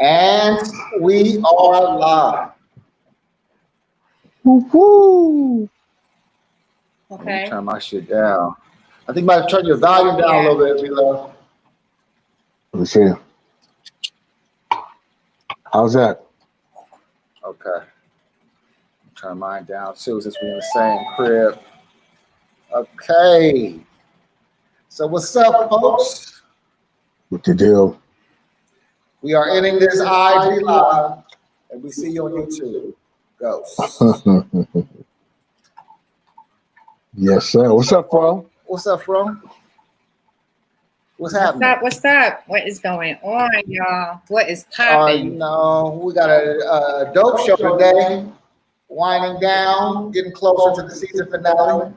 And we are live. Woo-hoo. Let me Okay. turn my shit down. I think you might turn your volume down a little bit, Vila. Let me see. How's that? Okay. Turn mine down too, since we're in the same crib. Okay. So what's up, folks? What the deal? We are ending this IG live, and we see you on YouTube. Ghost. Yes, sir. What's up, bro? What's up, bro? What's happening? What's up? What is going on, y'all? What is You popping? know, we got a dope show today. Winding down, getting closer to the season finale.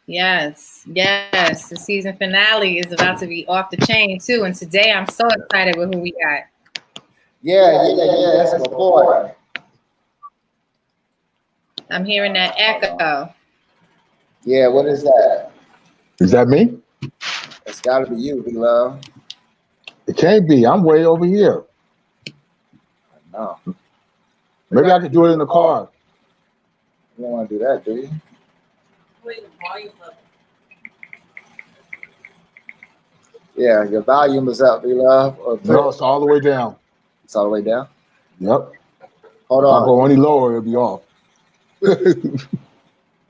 Yes. The season finale is about to be off the chain too. And today I'm so excited with who we got. Yeah. That's my boy. I'm hearing that echo. Yeah, what is that? Is that me? It's got to be you, V-Love. It can't be. I'm way over here. No. Maybe I could do it in the car. You don't want to do that, do you? Yeah, your volume is up, V-Love. No, it's all the way down. It's all the way down? Yep. Hold If I on. go any lower, it'll be off.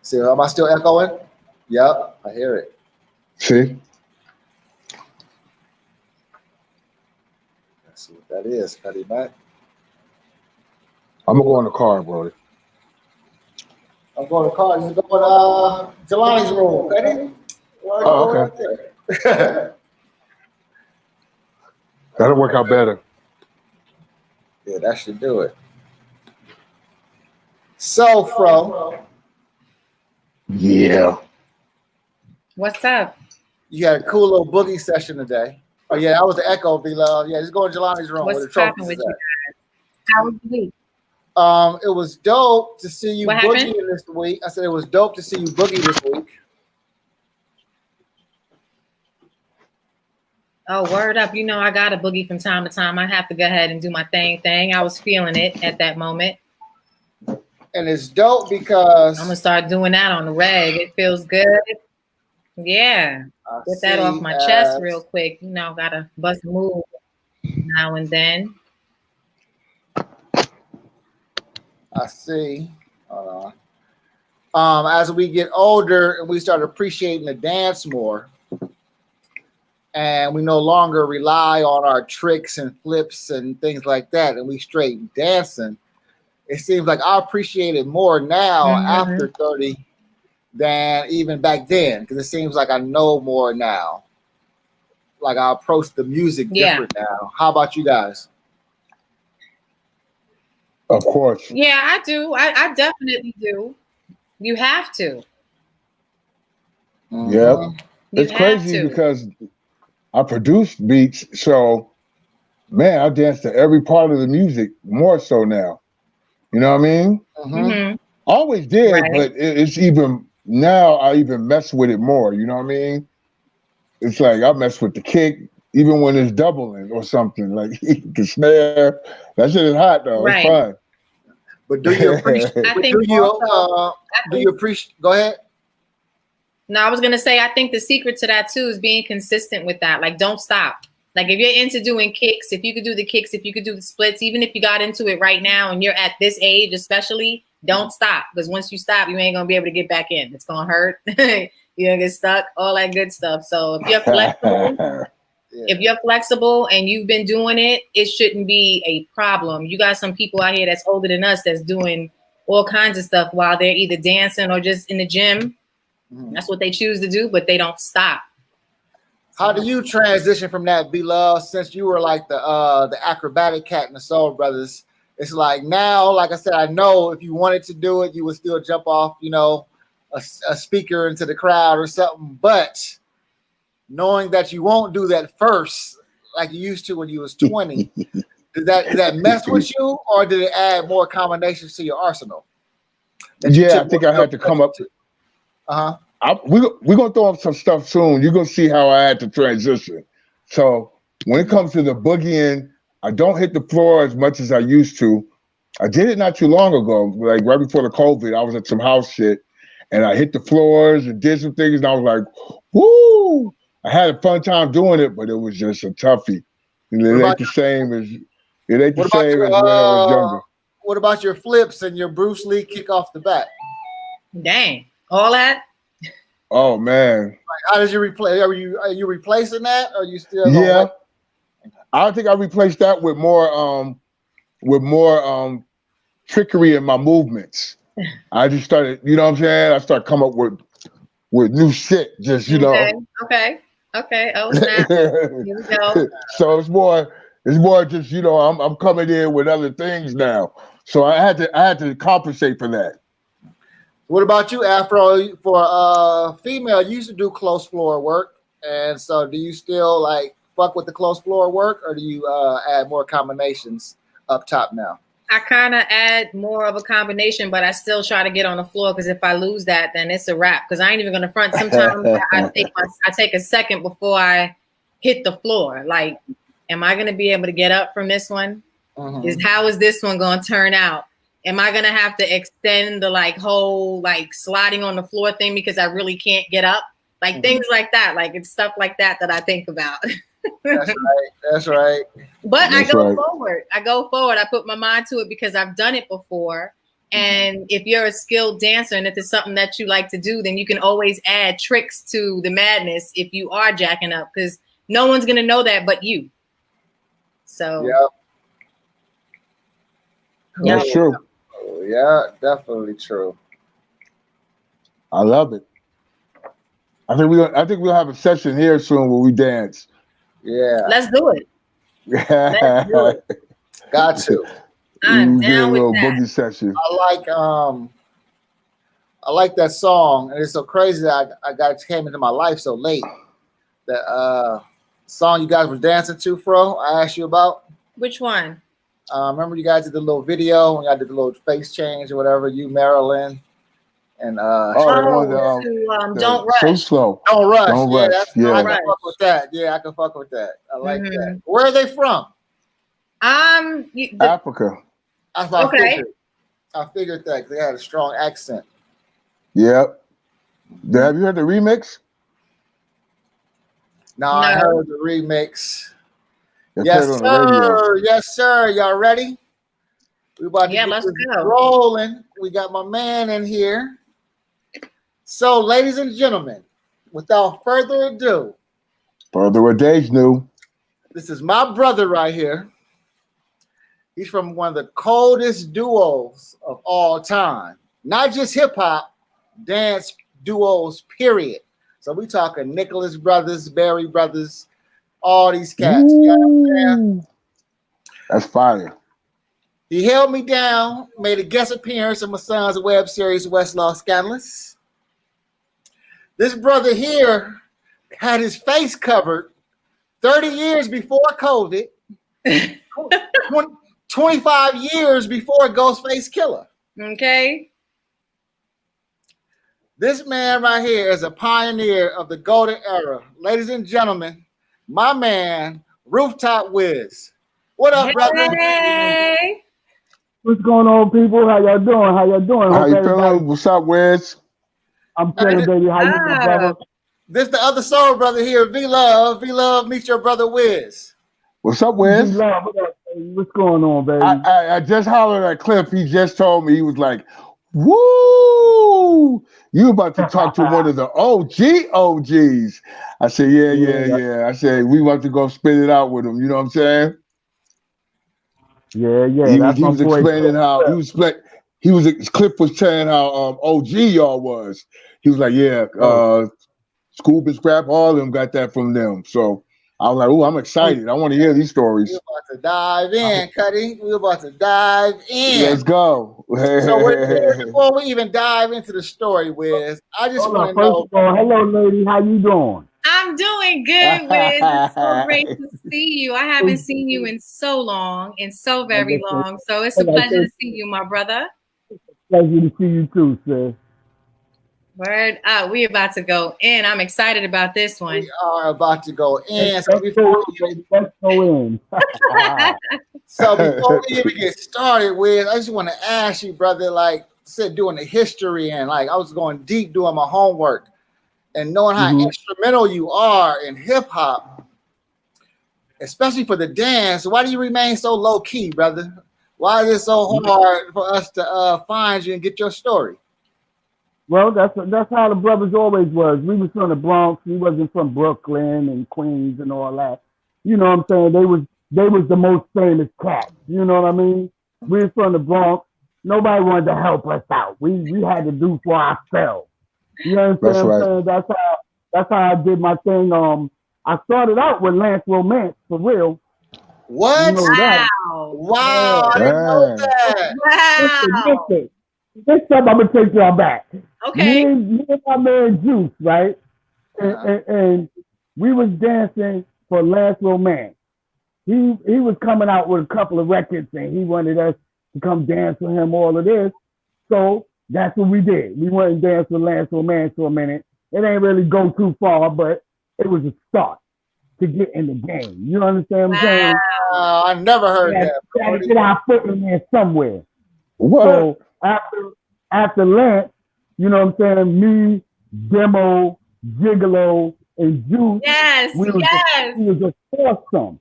See, am I still echoing? Yep, I hear it. See? Let's see what that is, Cuddy Mac. I'm going to go in the car, brother. I'm going to call you. Going to Jelani's room, Cuddy. Oh, okay. Right. That'll work out better. Yeah, that should do it. So, Fro. Yeah. What's up? You had a cool little boogie session today. Oh, yeah, that was the echo, V-Love. Yeah, just go in Jelani's room. What's popping with you guys? How was the week? It was dope to see you What boogie happened? this week. I said it was dope to see you boogie this week. Oh, word up. You know I got a boogie from time to time. I have to go ahead and do my thing. I was feeling it at that moment. And it's dope because I'm going to start doing that on the reg. It feels good. Yeah. Get that off my chest real quick. You know, got to bust a move now and then. I see. As we get older and we start appreciating the dance more, and we no longer rely on our tricks and flips and things like that, and we straight dancing, it seems like I appreciate it more now after 30 than even back then, because it seems like I know more now. Like I approach the music different now. How about you guys? Of course. Yeah, I do. I definitely do. You have to. Yeah. It's crazy because I produce beats, so man, I dance to every part of the music more so now. You know what I mean? Always did, but it's even now I even mess with it more. You know what I mean? It's like I mess with the kick, even when it's doubling or something. Like the snare, that shit is hot though. It's fun. But do you appreciate? Do you appreciate? Go ahead. No, I was gonna say I think the secret to that too is being consistent with that. Like, don't stop. Like, if you're into doing kicks, if you could do the kicks, if you could do the splits, even if you got into it right now and you're at this age, especially, don't stop. Because once you stop, you ain't gonna be able to get back in. It's gonna hurt. You're gonna get stuck. All that good stuff. So if you're flexible. If you're flexible and you've been doing it, it shouldn't be a problem. You got some people out here that's older than us that's doing all kinds of stuff while they're either dancing or just in the gym. That's what they choose to do, but they don't stop. How do you transition from that, V-Love, since you were like the acrobatic cat in the Soul Brothers? It's like now, like I said, I know if you wanted to do it, you would still jump off, you know, a speaker into the crowd or something, but knowing that you won't do that first like you used to when you was 20, did that mess with you, or did it add more combinations to your arsenal? Yeah, I think I had to come up. We're gonna throw up some stuff soon. You're gonna see how I had to transition. So when it comes to the boogieing, I don't hit the floor as much as I used to. I did it not too long ago, like right before the COVID. I was at some house shit, and I hit the floors and did some things, and I was like, woo! I had a fun time doing it, but it was just a toughie. And it ain't the same as when I was younger. What about your flips and your Bruce Lee kick off the back? Dang, all that. Oh man! Like, how did you replace? Are you replacing that? Or are you still? Yeah, I think I replaced that with more trickery in my movements. I just started, you know what I'm saying? I started coming up with new shit. Just Okay. Oh snap! Here we go. So it's more just I'm coming in with other things now. So I had to compensate for that. What about you, Afro? For female, you used to do close floor work, and so do you still like fuck with the close floor work, or do you add more combinations up top now? I kind of add more of a combination, but I still try to get on the floor because if I lose that, then it's a wrap. Because I ain't even gonna front. Sometimes I take a second before I hit the floor. Like, am I gonna be able to get up from this one? How is this one gonna turn out? Am I gonna have to extend the whole sliding on the floor thing because I really can't get up? Like things like that. Like it's stuff like that I think about. That's right. But I go forward. I put my mind to it because I've done it before. And if you're a skilled dancer and if it's something that you like to do, then you can always add tricks to the madness if you are jacking up, because no one's gonna know that but you. So that's true. Yeah, definitely true. I love it. I think we'll have a session here soon where we dance. Yeah. Let's do it. Let's do it. Got to. I'm down with a little that. boogie session. I like that song, and it's so crazy that I came into my life so late. That song you guys were dancing to, Fro, I asked you about. Which one? Remember you guys did the little video when y'all did the little face change or whatever, you, Marilyn, and Don't rush. So slow. Don't rush. Don't yeah, rush. I can fuck with that. Yeah, I can fuck with that. I like that. Where are they from? Africa. That's what I figured that because they had a strong accent. Yep. Have you heard the remix? No, I heard the remix. They Yes, played it on the radio. sir. Yes, sir. Y'all ready? We about to get let's this go. rolling. We got my man in here. So, ladies and gentlemen, without further ado, this is my brother right here. He's from one of the coldest duos of all time. Not just hip hop, dance duos, period. So we talking Nicholas Brothers, Berry Brothers, all these cats. You know what I'm saying? That's fire. He held me down, made a guest appearance in my son's web series, Westlaw Scandalous. This brother here had his face covered 30 years before COVID, 25 years before Ghostface Killer. Okay. This man right here is a pioneer of the golden era. Ladies and gentlemen, my man, Rooftop WIZZ. What up, brother? Hey. What's going on, people? How y'all doing? How you feeling? What's up, Whiz? I'm feeling, baby. How you doing, brother? This the other soul brother here, V-Love. V-Love, meet your brother, Whiz. What's up, Whiz? V-Love, what's going on, baby? I just hollered at Cliff. He just told me, he was like, woo! You about to talk to one of the OGs. I said, yeah. I said, we about to go spit it out with him. You know what I'm saying? Yeah. He was explaining how Cliff was telling how OG y'all was. He was like, Scoop and Scrap, all of them got that from them. So I was like, oh, I'm excited. I want to hear these stories. We're about to dive in, Cuddy. We're about to dive in. Let's go. So before we even dive into the story, Wiz, I just want to know. First of all, hello, lady. How you doing? I'm doing good, Wiz. It's so great to see you. I haven't seen you in so long, so very long. So it's a pleasure to see you, my brother. Pleasure to see you too, sis. Word up. We about to go in. I'm excited about this one. We are about to go in. Let's go in. So before we even get started with, I just want to ask you, brother, like I said, doing the history and like I was going deep doing my homework and knowing how instrumental you are in hip hop, especially for the dance. Why do you remain so low key, brother? Why is it so hard for us to find you and get your story? Well, that's how the brothers always was. We was from the Bronx. We wasn't from Brooklyn and Queens and all that. You know what I'm saying? They was the most famous cats. You know what I mean? We was from the Bronx. Nobody wanted to help us out. We had to do for ourselves. You know what I'm saying? That's how I did my thing. I started out with Lance Romance for real. What? You know that. Wow. I didn't know that. Wow. Listen. This time I'm gonna take y'all back. Okay. Me and my man Juice, right? And we was dancing for Last Romance. He was coming out with a couple of records and he wanted us to come dance with him, all of this. So that's what we did. We went and danced with Last Romance for a minute. It ain't really go too far, but it was a start to get in the game. You understand what I'm saying? I never heard that. We had to get our foot in there somewhere. What? So after Lance, you know what I'm saying, me, Demo, Gigolo, and Juice, we was a foursome.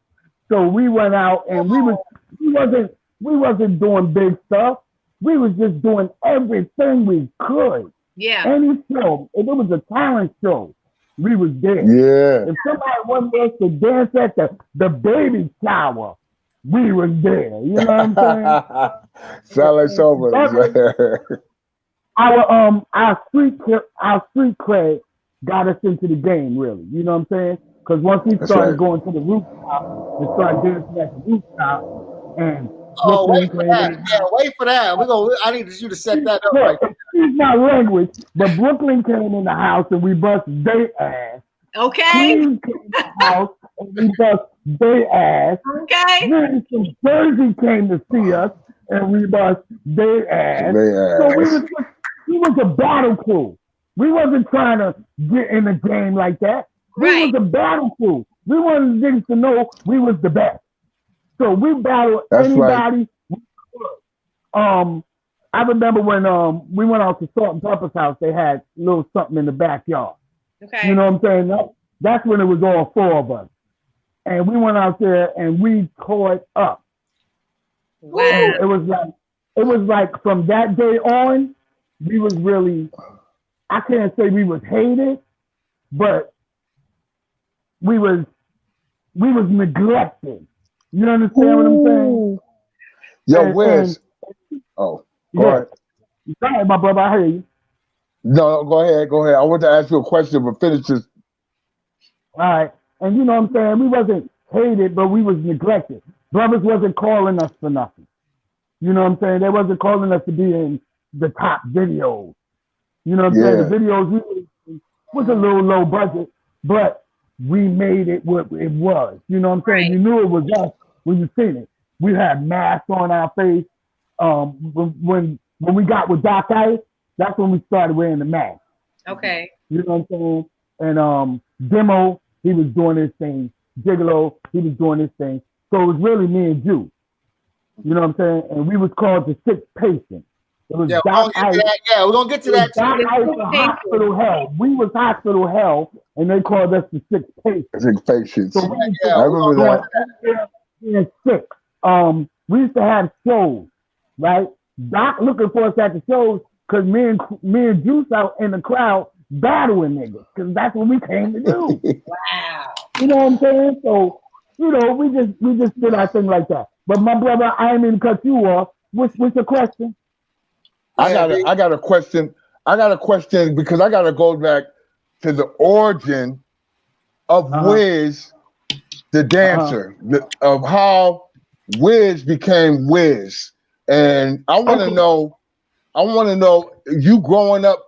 So we went out and we wasn't doing big stuff. We was just doing everything we could. Yeah. Any show, if it was a talent show, we was there. Yeah. If somebody wanted us to dance at the baby shower, we was there. You know what I'm saying? Sound like sober. Our street cred got us into the game, really. You know what I'm saying? Because once we started going to the rooftop, we started dancing at the rooftop, and wait for that. Yeah, wait for that. I need you to set that up right there. Excuse my language, but Brooklyn came in the house and we bust their ass. Okay. Queens came in the house and we bust their ass. Okay. Then from Jersey came to see us and we bust their ass. So we was a battle crew. We wasn't trying to get in the game like that. We was a battle crew. We wanted niggas to know we was the best. So we battled anybody. Right. I remember when we went out to Salt and Pepper's house, they had a little something in the backyard. Okay. You know what I'm saying? That's when it was all four of us. And we went out there and we tore it up. Wow. And it was like from that day on, we was really, I can't say we was hated, but we was neglected. You understand what I'm saying? Yo, Whiz. Go ahead. Go ahead, my brother. I hear you. No, go ahead. I want to ask you a question, but finish this. All right. And you know what I'm saying? We wasn't hated, but we was neglected. Brothers wasn't calling us for nothing. You know what I'm saying? They wasn't calling us to be in the top videos. You know what I'm saying? The videos was a little low budget, but we made it what it was. You know what I'm saying? You knew it was us when you seen it. We had masks on our face. When we got with Doc Ice, that's when we started wearing the mask. Okay. You know what I'm saying? And Demo, he was doing his thing. Gigolo, he was doing his thing. So it was really me and Juice. You know what I'm saying? And we was called the Sick Patient. It was Doc Ice. We're gonna get to that. Doc Ice was Hospital Hell. We was Hospital Hell, and they called us the Sick Patient. Sick Patients. So I remember that. And sick. We used to have shows, right? Doc looking for us at the shows because me and Juice out in the crowd battling niggas, because that's what we came to do. Wow. You know what I'm saying? So, you know, we just did our thing like that. But my brother, I ain't even cut you off. What's the question? I got a question. Because I gotta go back to the origin of Whiz, the dancer, of how Whiz became Whiz. And I want to know, you growing up,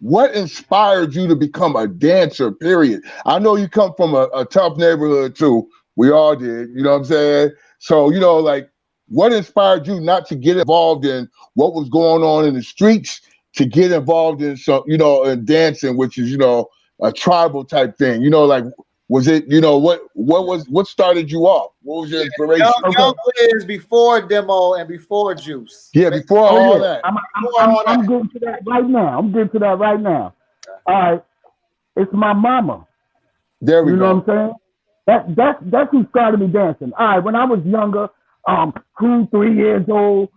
what inspired you to become a dancer, period? I know you come from a tough neighborhood too. We all did, you know what I'm saying? So, you know, like, what inspired you not to get involved in what was going on in the streets to get involved in some, in dancing, which is, a tribal type thing? Like, was it, what started you off? What was your inspiration? Young Whiz before Demo and before Juice. Yeah, before all that. I'm getting to that right now. All right. It's my mama. There we go. You know what I'm saying? That's who started me dancing. All right, when I was younger, 2, 3 years old,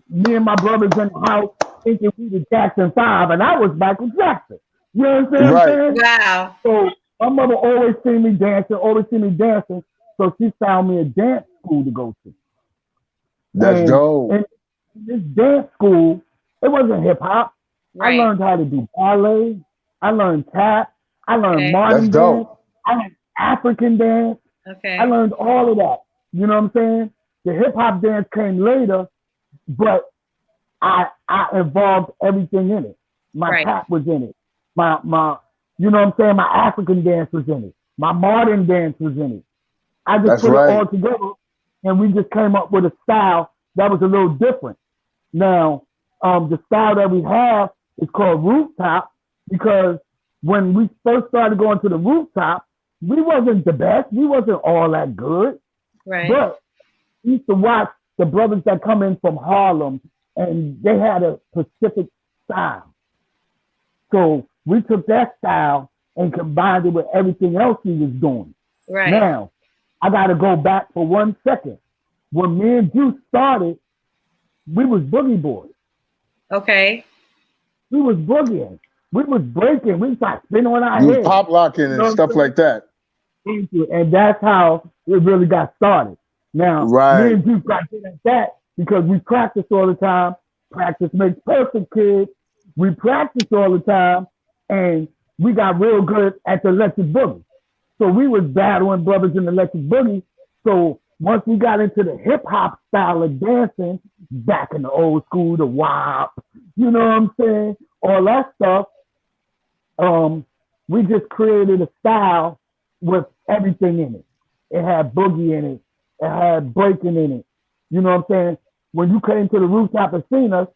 me and my brothers in the house thinking we were Jackson 5, and I was Michael Jackson. You know what I'm saying? Wow. So my mother always seen me dancing, so she found me a dance school to go to. That's dope. And this dance school, it wasn't hip hop. Right. I learned how to do ballet. I learned tap. I learned modern dance. I learned African dance. Okay. I learned all of that. You know what I'm saying? The hip hop dance came later, but I involved everything in it. My tap was in it. My you know what I'm saying? My African dance was in it. My modern dance was in it. I just put it all together, and we just came up with a style that was a little different. Now, the style that we have is called rooftop, because when we first started going to the rooftop, we wasn't the best. We wasn't all that good. Right. But we used to watch the brothers that come in from Harlem, and they had a specific style. So we took that style and combined it with everything else he was doing. Right. Now, I got to go back for 1 second. When me and Juice started, we was boogie boys. Okay. We was boogieing. We was breaking. We started spinning on our heads. Pop locking and stuff like that. Thank you. And that's how it really got started. Now, me and Juice got good at that because we practice all the time. Practice makes perfect, kids. We practice all the time, and we got real good at the electric boogie. So we was battling brothers in the electric boogie. So once we got into the hip hop style of dancing, back in the old school, the WAP, you know what I'm saying? All that stuff, we just created a style with everything in it. It had boogie in it. It had breaking in it. You know what I'm saying? When you came to the rooftop and seen us,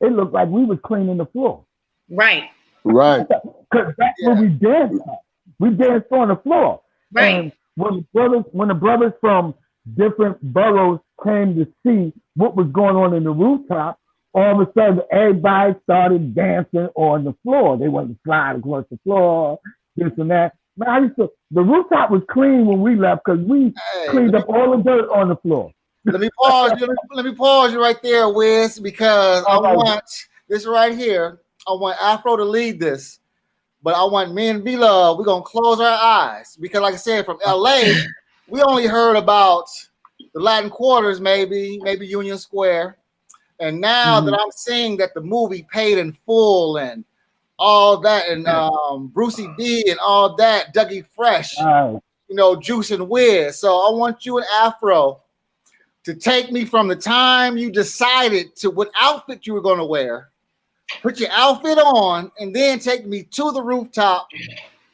it looked like we was cleaning the floor. Right. Right. Because that's what we danced at. We danced on the floor. Right. And when the brothers from different boroughs came to see what was going on in the rooftop, all of a sudden everybody started dancing on the floor. They wanted to slide across the floor, this and that. Man, the rooftop was clean when we left because we cleaned up all the dirt on the floor. Let me pause you right there, Wiz, because I want this right here. I want Afro to lead this, but I want me and B-Love, we're going to close our eyes because, like I said, from LA, we only heard about the Latin quarters, maybe Union Square. And now that I'm seeing that the movie Paid in Full and all that, and Brucie B and all that, Dougie Fresh, Juice and Whiz. So I want you and Afro to take me from the time you decided to what outfit you were going to wear, put your outfit on, and then take me to the rooftop.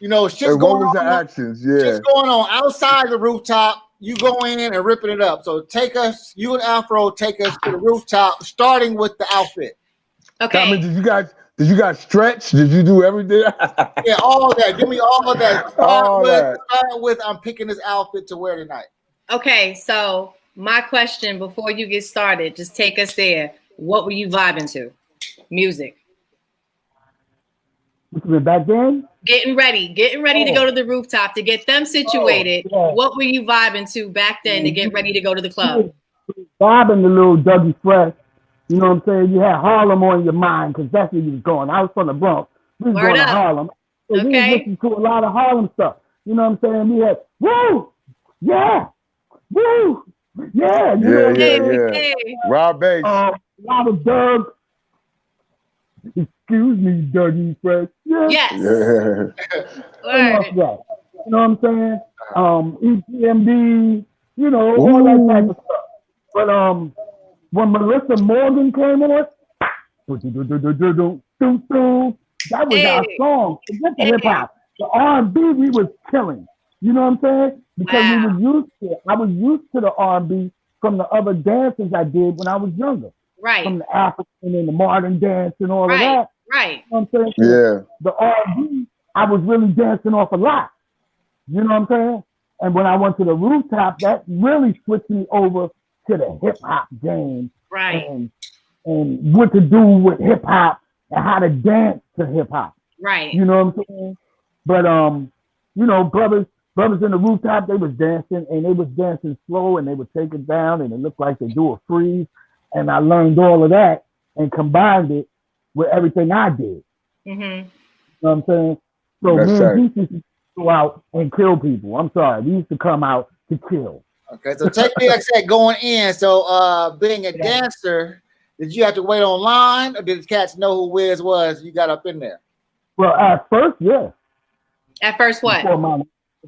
Shit's going on. Actions? Yeah. Shit's going on outside the rooftop. You go in and ripping it up. So you and Afro take us to the rooftop, starting with the outfit. Okay. I mean, did you guys stretch? Did you do everything? Yeah, all of that. Give me all of that. Start with I'm picking this outfit to wear tonight. Okay, so my question before you get started, just take us there. What were you vibing to? Music. Back then? Getting ready to go to the rooftop to get them situated. What were you vibing to back then to get ready to go to the club? Vibing the little Dougie Fresh. You know what I'm saying? You had Harlem on your mind because that's where you was going. I was from the Bronx. We was going to Harlem. So we was listening to a lot of Harlem stuff. You know what I'm saying? We had, woo! Yeah! Woo! Yeah! Yeah. Rob Bass. A lot of Doug. Excuse me, Dougie Fresh. Yeah. Yes. You know what I'm saying? EPMD, all that type of stuff. But when Melissa Morgan came on, that was our song. Forget the hip hop. The R&B we was killing. You know what I'm saying? Because we was used to it. I was used to the R&B from the other dances I did when I was younger. Right. From the African and the modern dance and all of that. Right. You know what I'm saying? Yeah. The R&B, I was really dancing off a lot. You know what I'm saying? And when I went to the rooftop, that really switched me over to the hip hop game. Right. And what to do with hip hop and how to dance to hip hop. Right. You know what I'm saying? But you know, brothers in the rooftop, they was dancing and they was dancing slow and they would take it down and it looked like they do a freeze. And I learned all of that and combined it with everything I did. Mm-hmm. You know what I'm saying? So That's me right. and Brucie used to go out and kill people. I'm sorry, we used to come out to kill. Okay, so take me, like I said, going in. So being a dancer, did you have to wait online or did the cats know who Whiz was? You got up in there? Well, at first, yeah. At first, what?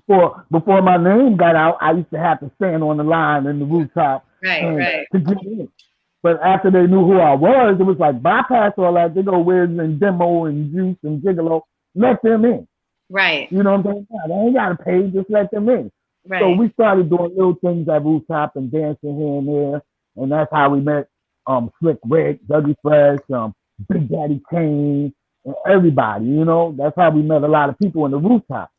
Before my name got out, I used to have to stand on the line in the rooftop right. to get in. But after they knew who I was, it was like bypass all that. They go Whiz and Demo and Juice and Gigolo. Let them in. Right. You know what I'm saying? They ain't got to pay. Just let them in. Right. So we started doing little things at rooftop and dancing here and there. And that's how we met Slick Rick, Dougie Fresh, Big Daddy Kane, and everybody. You know, that's how we met a lot of people in the rooftop.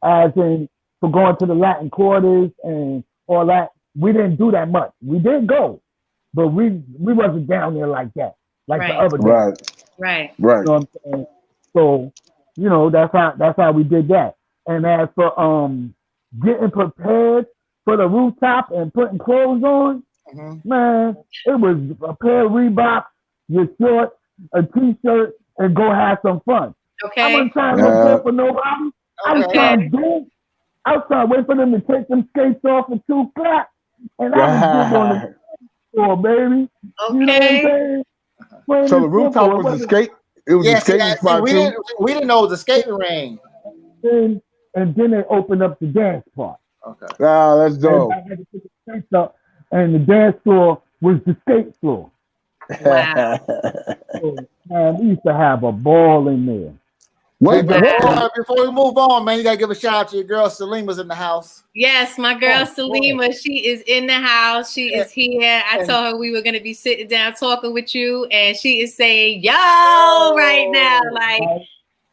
As in, for going to the Latin quarters and all that, we didn't do that much. We did go, but we wasn't down there like that, like the other days. Right. You know what I'm saying? So, you know, that's how we did that. And as for getting prepared for the rooftop and putting clothes on, man, it was a pair of Reeboks, your shorts, a t-shirt, and go have some fun. Okay. I wasn't trying to prepare for nobody. I was trying to dance. I was trying to wait for them to take them skates off at 2 o'clock, and I was getting on the floor, baby. Okay. You know what I'm saying? So the rooftop was a skate. It was a skating spot we too. We didn't know it was a skating ring. And then they opened up the dance part. Okay. Ah, that's dope. And I had to put the skates up, and the dance floor was the skate floor. Wow. So, man, we used to have a ball in there. Wait, before we move on, man, you gotta give a shout out to your girl Salima's in the house. Yes, my girl Salima, she is in the house. She is here. I told her we were gonna be sitting down talking with you, and she is saying yo right now. Like,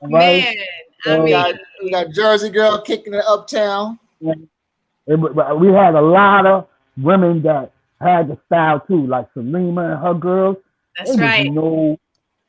man, I mean, we got Jersey girl kicking it uptown. We had a lot of women that had the style too, like Salima and her girls. That's right. No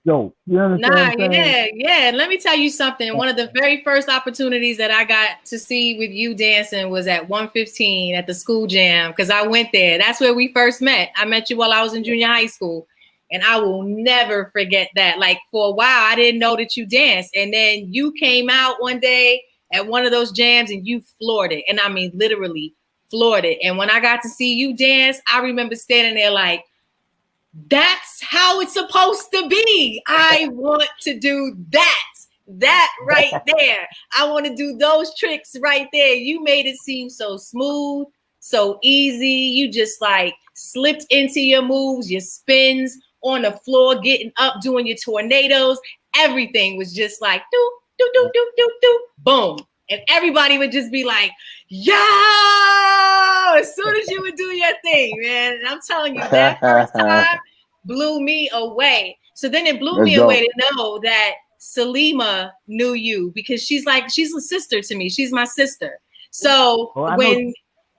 joke. You understand? Yeah. Let me tell you something. One of the very first opportunities that I got to see with you dancing was at 115 at the school jam, because I went there. That's where we first met. I met you while I was in junior high school, and I will never forget that. Like, for a while, I didn't know that you danced, and then you came out one day at one of those jams and you floored it. And I mean, literally floored it. And when I got to see you dance, I remember standing there like, that's how it's supposed to be. I want to do that right there. I want to do those tricks right there. You made it seem so smooth, so easy. You just like slipped into your moves, your spins on the floor, getting up, doing your tornadoes. Everything was just like do, do, do, do, do, do, boom. And everybody would just be like, yo, as soon as you would do your thing, man. And I'm telling you, that first time blew me away. So then it blew me away to know that Salima knew you, because she's a sister to me. She's my sister. So when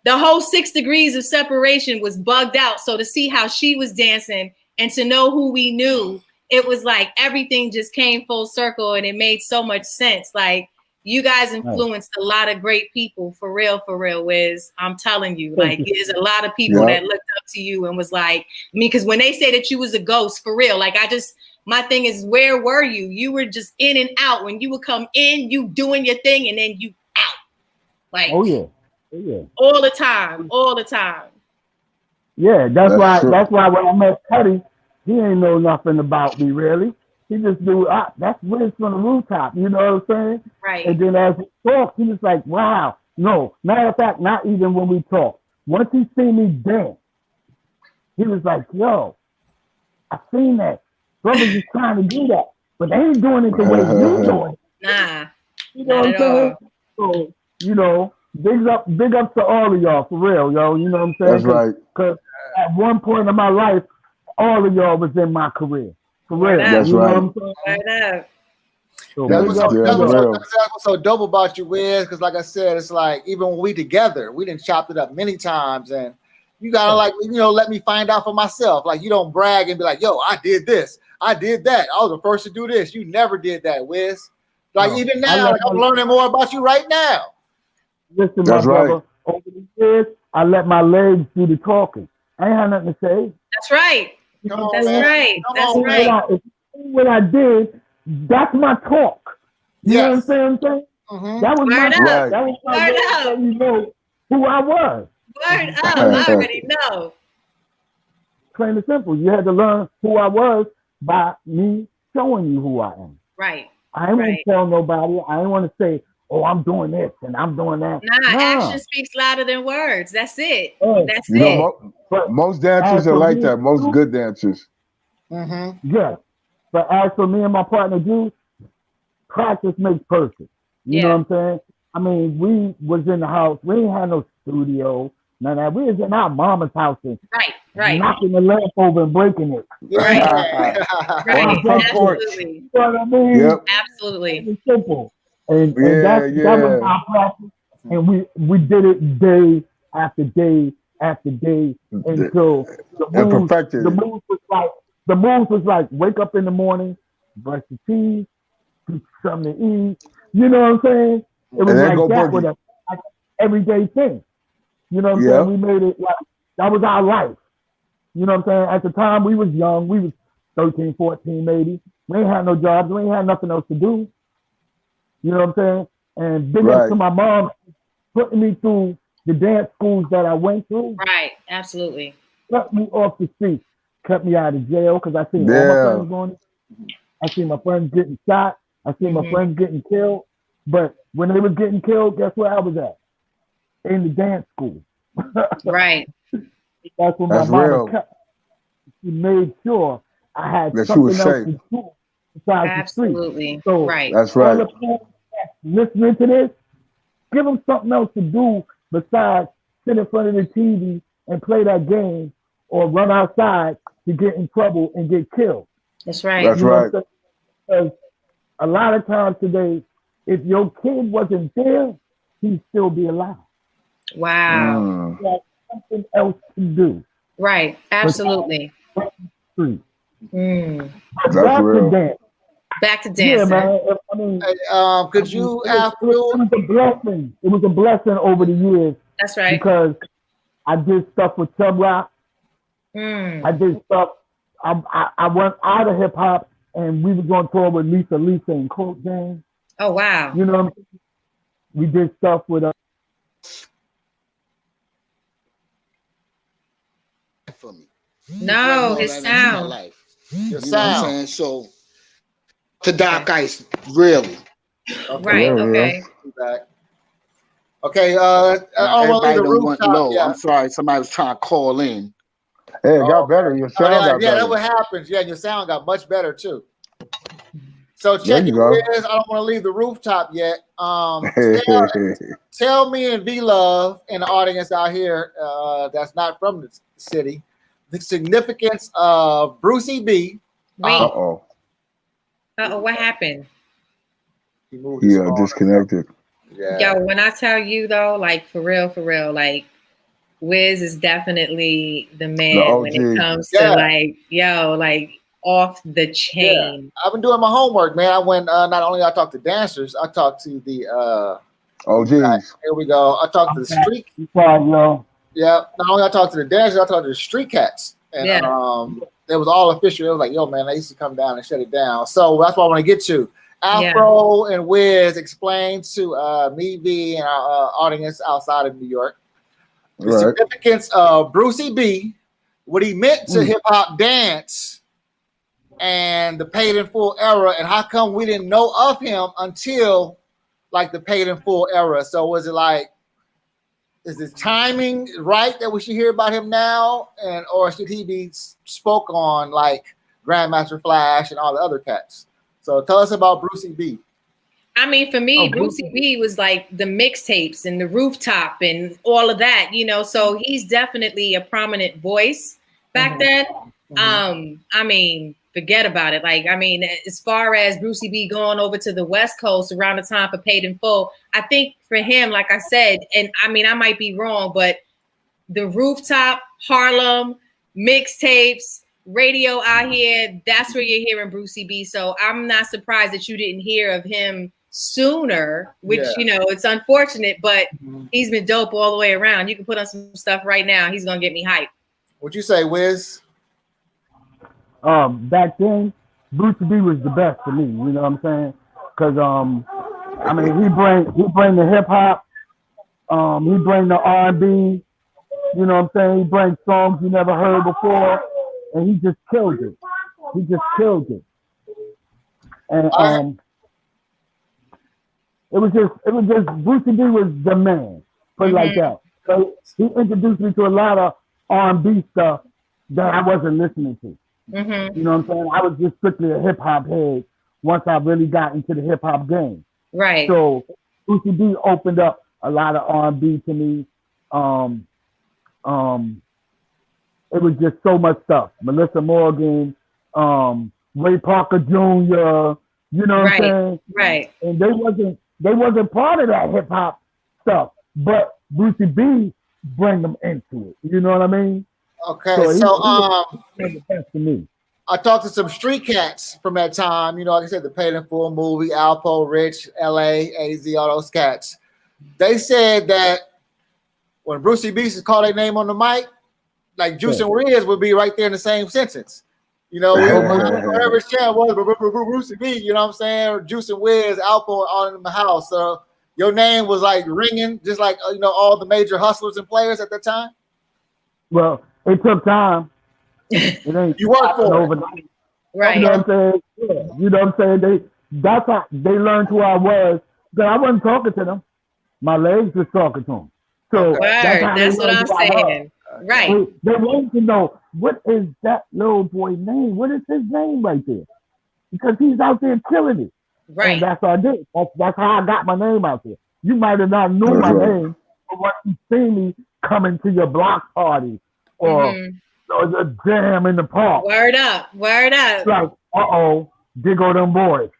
the whole 6 degrees of separation was bugged out, so to see how she was dancing and to know who we knew, it was like everything just came full circle, and it made so much sense. Like, you guys influenced a lot of great people, for real, Wiz. I'm telling you, like, there's a lot of people that looked up to you and was like, I mean, because when they say that you was a ghost, for real, like, my thing is, where were you? You were just in and out. When you would come in, you doing your thing, and then you out. Like, all the time. Yeah, that's why when I met Cuddy, he ain't know nothing about me, really. He just knew, that's Whiz from the rooftop, you know what I'm saying? Right. And then as we talked, he was like, wow. No, matter of fact, not even when we talked. Once he seen me dance, he was like, yo, I seen that. Brothers is trying to do that, but they ain't doing it the way you doing it. Nah. You know what I'm saying? So, you know, big up to all of y'all, for real, yo. You know what I'm saying? That's right. Because at one point in my life, all of y'all was in my career. For real. That's you right. Know what I'm saying? So that's what's so dope about you, Wiz, because like I said, it's like even when we together, we done chopped it up many times, and you gotta like let me find out for myself. Like you don't brag and be like, yo, I did this, I did that, I was the first to do this. You never did that, Wiz. Like even now, like, I'm learning more about you right now. Listen, my brother, over the years, I let my legs do the talking. I ain't had nothing to say. That's right. Come on, that's man. right. Come that's on, right. What I did, that's my talk. You know what I'm saying? Mm-hmm. That was my talk. That was my way to let you know who I was. Word up. I already know. Plain and simple. You had to learn who I was by me showing you who I am. Right. I ain't want to tell nobody. I ain't want to say, oh, I'm doing this and I'm doing that. Nah, action speaks louder than words. That's it. That's it. Know, most dancers are like that. Most good dancers. Mm-hmm. Yes. But as for me and my partner, Juice, practice makes perfect. You know what I'm saying? I mean, we was in the house. We ain't had no studio. None of that. We was in our mama's house and knocking the lamp over and breaking it. Right. Absolutely. You know what I mean? Yep. Absolutely. It's simple. And that was our practice. And we did it day after day after day until the moves was like wake up in the morning, brush your teeth, get something to eat. You know what I'm saying? It was like that with a like everyday thing. You know what I'm saying? We made it like that was our life. You know what I'm saying? At the time we was young, we was 13, 14 maybe. We ain't had no jobs, we ain't had nothing else to do. You know what I'm saying? And big up to my mom putting me through the dance schools that I went through. Right, absolutely. Cut me off the street, cut me out of jail because I seen all my friends going. I seen my friends getting shot. I seen my friends getting killed. But when they was getting killed, guess where I was at? In the dance school. Right. That's when my mama cut. She made sure I had something else to do besides the street. So that's right. All the people listening to this, give them something else to do besides sit in front of the TV and play that game or run outside to get in trouble and get killed. That's right. That's right. Because a lot of times today, if your kid wasn't there, he'd still be alive. Wow. He had something else to do. Right. Absolutely. Back to dance. Back to dancing. Yeah, man. I mean, could you it was a blessing. It was a blessing over the years. That's right. Because I did stuff with Chub Rock. I did stuff. I went out of hip hop and we was on tour with Lisa and Colt James. Oh wow. You know what I'm saying? We did stuff with for me. No, his sound. Life. You know what I'm saying? So to Doc Ice, really. Right, okay. Okay, everybody don't want low. Yeah. I'm sorry, somebody was trying to call in. Hey, it got better. Your sound got better. That's what happens. Yeah, your sound got much better too. So check it, Wiz. I don't want to leave the rooftop yet. Tell me and V-Love and the audience out here that's not from the city the significance of Brucie B. Uh-oh, what happened? He disconnected. Yo, when I tell you though, like for real, like Whiz is definitely the man when it comes to like, like off the chain. I've been doing my homework, man. I went not only I talked to dancers, I talked to the OGs. Here we go. I talked to the street. Yeah, not only I talked to the dancers, I talked to the street cats. And it was all official. It was like, yo, man, they used to come down and shut it down. So that's what I want to get to. Afro and Wiz explain to me, V, and our audience outside of New York the significance of Brucie B, what he meant to hip hop dance, and the paid in full era, and how come we didn't know of him until like the paid in full era. So was it like, is the timing right that we should hear about him now, and or should he be spoke on like Grandmaster Flash and all the other cats? So tell us about Brucie B. I mean, for me, Brucie B was like the mixtapes and the rooftop and all of that, you know. So he's definitely a prominent voice back then. I mean, forget about it. Like, I mean, as far as Brucie B going over to the West Coast around the time for Paid in Full, I think for him, like I said, and I mean, I might be wrong, but the Rooftop, Harlem, mixtapes, radio out here, that's where you're hearing Brucie B. So I'm not surprised that you didn't hear of him sooner, which, you know, it's unfortunate, but he's been dope all the way around. You can put on some stuff right now. He's going to get me hyped. What'd you say, Whiz? Back then, Brucie B was the best for me. You know what I'm saying? Because I mean, he bring the hip hop, he bring the R&B. You know what I'm saying? He brings songs you never heard before, and he just killed it. He just killed it. And it was just Brucie B was the man. Put it like that. So he introduced me to a lot of R&B stuff that I wasn't listening to. You know what I'm saying? I was just strictly a hip hop head once I really got into the hip hop game. Right. So Brucie B opened up a lot of R&B to me. It was just so much stuff. Melissa Morgan, Ray Parker Jr., you know what I'm saying? Right. And they wasn't part of that hip hop stuff, but Brucie B bring them into it. You know what I mean? Okay, so he was the best to me. I talked to some street cats from that time. You know, like I said, the Paid in Full movie, Alpo, Rich, LA, AZ, all those cats. They said that when Brucie B used to call their name on the mic, like Juice and Whiz would be right there in the same sentence. You know, whatever channel was, Brucie B, you know what I'm saying? Juice and Whiz, Alpo all in the house. So your name was like ringing, just like, you know, all the major hustlers and players at that time? Well, it took time. It ain't you worked for overnight. Right. You know what I'm saying? Yeah. You know what I'm saying? That's how they learned who I was. Because I wasn't talking to them. My legs was talking to them. So that's what I'm saying. Right. They wanted to know, what is that little boy's name? What is his name right there? Because he's out there killing it. Right. And that's what I did. That's how I got my name out there. You might have not known my name, but once you see me coming to your block party or the jam in the park. Word up. Word up. Like, there go them boys.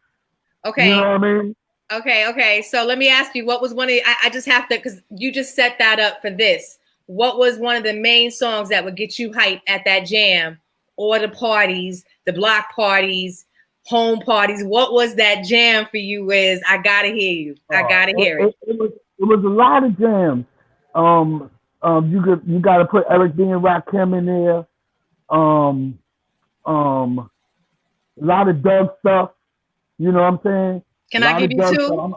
Okay. You know what I mean? Okay. So let me ask you, what was one of I just have to, because you just set that up for this. What was one of the main songs that would get you hyped at that jam or the parties, the block parties, home parties? What was that jam for you? Is I gotta hear you. I gotta hear it. It was a lot of jams. You gotta put Eric B and Rakim in there. A lot of Doug stuff. You know what I'm saying? Can I give you two? I'm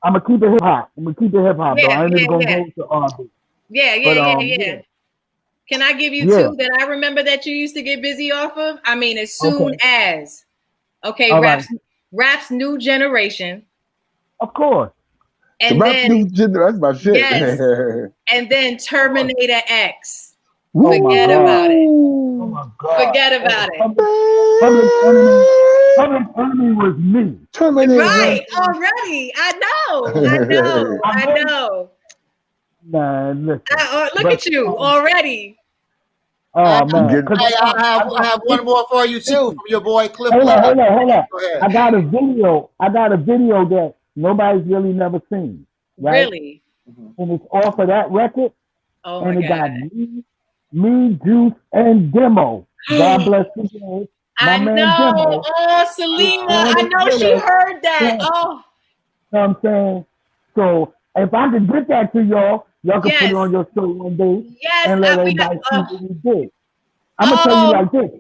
gonna keep it hip hop. I'm gonna keep it hip hop though. I ain't even gonna go to R&B. Yeah. Can I give you two that I remember that you used to get busy off of? I mean, as soon as. Rap's New Generation. Of course. And then that's my shit. Yes. And then Terminator X. Forget about it. Oh my God. Forget about it. Public Enemy was me. Terminator. Right, already. I know. Man, listen. Look at you already. Oh man! I have one more for you too from your boy Cliff. Hold on. I got a video that nobody's really never seen. Right? Really? And it's off of that record. Oh and my it God. got me, Juice, and Demo. God bless you. I know. Demo. Oh, Selena. I know she heard that. Yeah. Oh. You know what I'm saying? So if I could get that to y'all can put it on your show one day and let everybody see what we did. I'm going to tell you like this.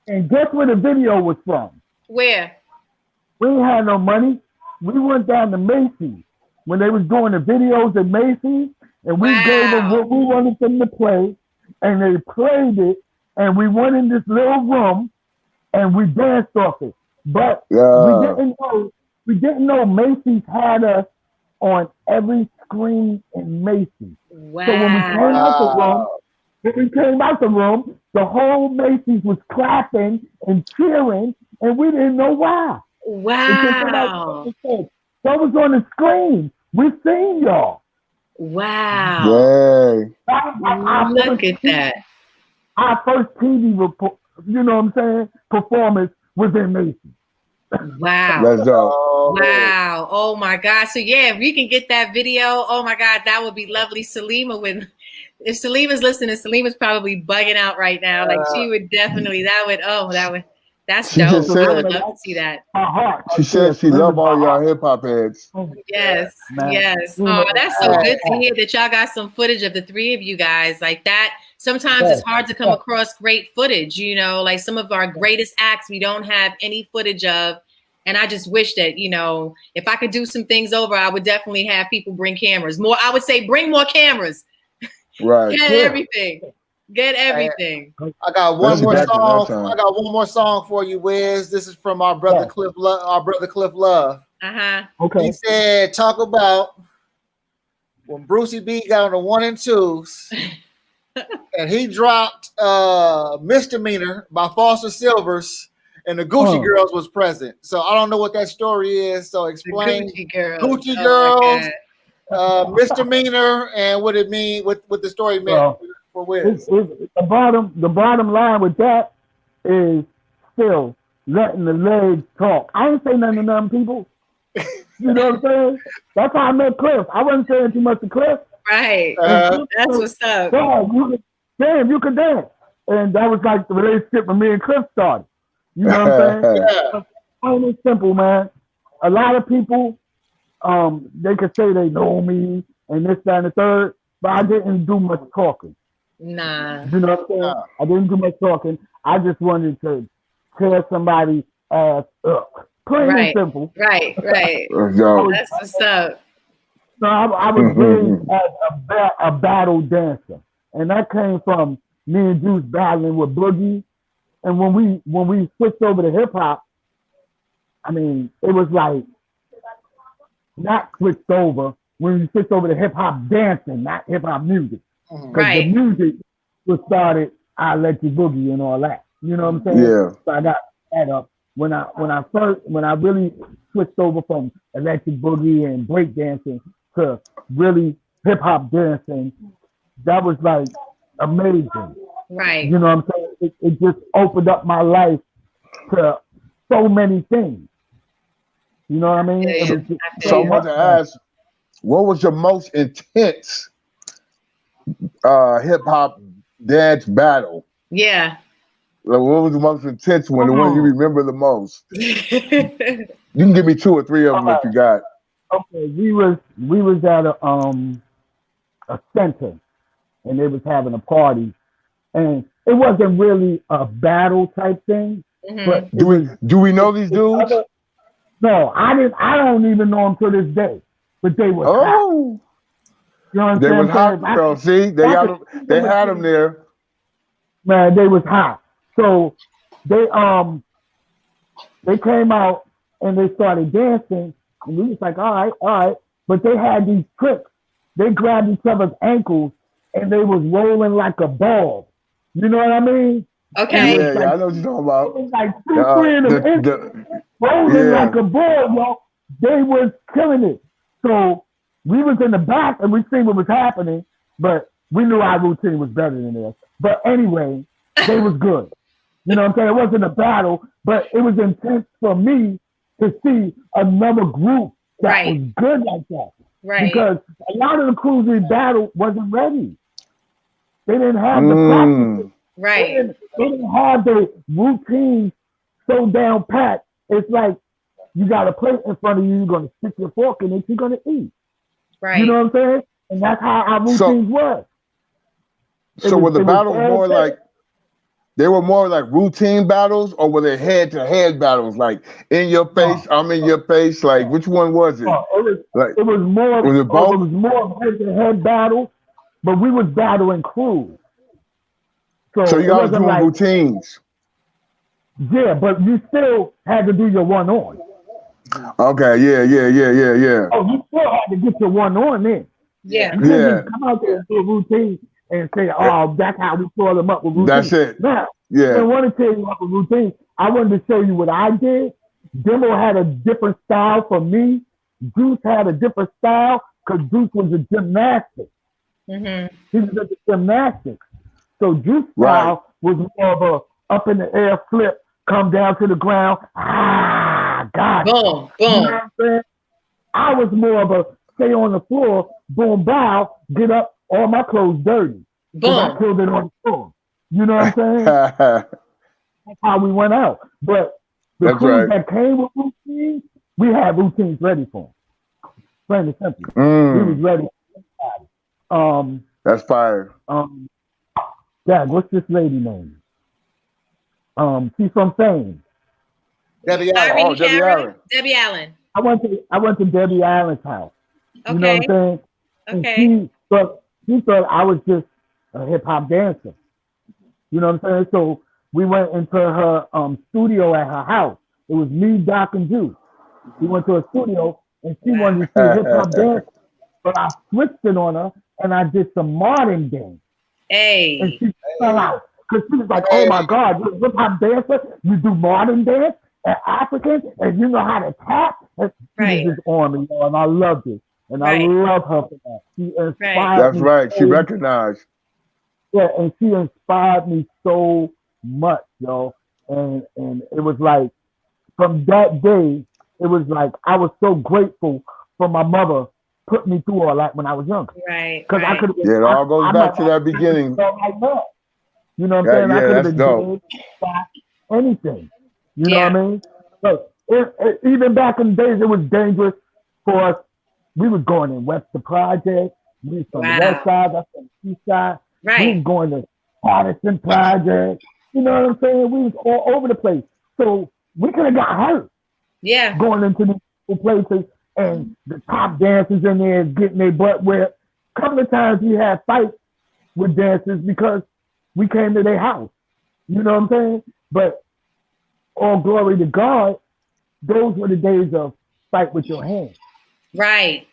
And guess where the video was from? Where? We ain't had no money. We went down to Macy's when they was doing the videos at Macy's, and we gave them what we wanted them to play, and they played it, and we went in this little room, and we danced off it. But we didn't know Macy's had us on every screen in Macy's. Wow. So when we came out the room, the whole Macy's was clapping and cheering, and we didn't know why. Wow. So it was on the screen. We seen y'all. Wow. Yay. Look at that. Our first TV you know what I'm saying, performance within Mason. Wow. That's dope. Wow. Oh my God. So yeah, if we can get that video, oh my God, that would be lovely. Salima would, if Salima's listening, Salima's probably bugging out right now. Like she would definitely, that's She dope. just said, I would love to see that. She said she loved all y'all hip hop heads. Yes. Yes. Oh, that's so good to hear that y'all got some footage of the three of you guys like that. Sometimes it's hard to come across great footage, you know, like some of our greatest acts we don't have any footage of. And I just wish that, you know, if I could do some things over, I would definitely have people bring cameras. More, I would say bring more cameras. Right. Get everything. Get everything. I got one more song. I got one more song for you, Wiz. This is from our brother Cliff Love. Our brother Cliff Love. Okay. He said, talk about when Brucie B got on the 1 and 2s. And he dropped Misdemeanor by Foster Silvers, and the Gucci Girls was present. So I don't know what that story is. So explain Gucci Girls, Misdemeanor, and what it mean, what the story meant for Wiz. The bottom line with that is still letting the legs talk. I ain't say nothing to them people. You know what I'm saying? That's how I met Cliff. I wasn't saying too much to Cliff. Right. That's what's up. You could dance. And that was like the relationship with me and Cliff started. You know what I'm saying? Plain and simple, man. A lot of people, they could say they know me and this, that, and the third, but I didn't do much talking. Nah. You know what I'm saying? I didn't do much talking. I just wanted to tear somebody's ass up. Plain and simple. Right. That's what's up. So I was raised as a battle dancer, and that came from me and Juice battling with Boogie. And when we switched over to hip hop, I mean, it was like not switched over. When we switched over to hip hop dancing, not hip hop music, because the music was started. I Let You Boogie and all that. You know what I'm saying? Yeah. So I got that up. When I really switched over from electric boogie and breakdancing to really hip hop dancing, that was like amazing. Right. You know what I'm saying? It just opened up my life to so many things. You know what I mean? So I want to ask, what was your most intense hip hop dance battle? Yeah. Like, what was the most intense one? The one you remember the most? You can give me 2 or 3 of them if you got. Okay, we was at a center, and they was having a party, and it wasn't really a battle type thing. But do we know these dudes? No, I don't even know them to this day. But they were hot. You know what I'm they saying? was hot, bro. See, they had them there. Man, they was hot. So they came out and they started dancing, and we was like, all right. But they had these tricks. They grabbed each other's ankles and they was rolling like a ball. You know what I mean? Okay. Yeah, I know what you're talking about. It was like 2, 3 of them rolling like a ball, yo. They was killing it. So we was in the back and we seen what was happening, but we knew our routine was better than theirs. But anyway, they was good. You know what I'm saying? It wasn't a battle, but it was intense for me to see another group that was good like that. Right. Because a lot of the crews we battled wasn't ready. They didn't have the practice. Right. They didn't have the routine so down pat. It's like you got a plate in front of you, you're going to stick your fork in it, you're going to eat. Right. You know what I'm saying? And that's how our routines were. So were the battles more like, they were more like routine battles, or were they head-to-head battles, like in your face, I'm in your face? Like, which one was it? It was more head-to-head battles, but we was battling crews. So you guys doing routines? Yeah, but you still had to do your one-on. Okay, yeah. Oh, you still had to get your one-on in. Yeah. You couldn't just come out there and do a routine and say, oh, that's how we saw them up with routine. That's it. Now, yeah. I want to tell you about the routine. I wanted to show you what I did. Demo had a different style from me. Juice had a different style because Juice was a gymnastic. He was at the gymnastics. So Juice style was more of up in the air, flip, come down to the ground. Ah, God. Boom, boom. You know what I'm saying? I was more of a stay on the floor, boom, bow, get up, all my clothes dirty. Boom. I killed it on the floor. You know what I'm saying? That's how we went out. But the crews that came with routines, we had routines ready for them. Plain and simple. We was ready. That's fire. Dad, what's this lady name? She's from Fame. Debbie Allen. Oh, Debbie Allen. Debbie Allen. I went to Debbie Allen's house. Okay. You know what I'm saying? Okay. And she thought I was just a hip hop dancer. You know what I'm saying? So we went into her studio at her house. It was me, Doc, and Juice. We went to a studio and she wanted to see hip hop dance, but I switched it on her and I did some modern dance. Hey. And she fell out because she was like, "Oh my God, you're a hip hop dancer? You do modern dance and African, and you know how to tap?" And she was just on me, and I loved it. And I love her for that. She inspired me. That's right. She recognized. Yeah, and she inspired me so much, yo. And it was like, from that day, it was like I was so grateful for my mother putting me through all that when I was younger. Right. Because I could have been. Yeah, it all goes back to that beginning. Like that. You know what I'm saying? I could have been doing anything. You know what I mean? So even back in the days, it was dangerous for us. We was going in Webster Project. We was from the west side, that's from the east side. Right. We was going to Patterson Project. You know what I'm saying? We was all over the place. So we could have got hurt. Yeah. Going into these places and the top dancers in there getting their butt whipped. A couple of times we had fights with dancers because we came to their house. You know what I'm saying? But all glory to God, those were the days of fight with your hands. Right.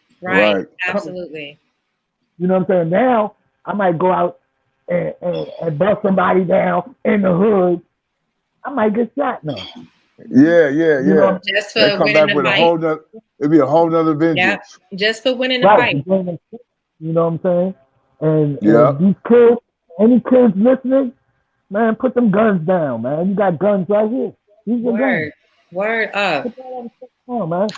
Absolutely. You know what I'm saying? Now I might go out and bust somebody down in the hood. I might get shot now. Yeah. You know, just for they come winning back with fight. a whole nother. It'd be a whole nother vengeance. Yeah, just for winning the fight. You know what I'm saying? And these kids, any kids listening, man, put them guns down, man. You got guns right here. These are guns. Word up. Oh, man.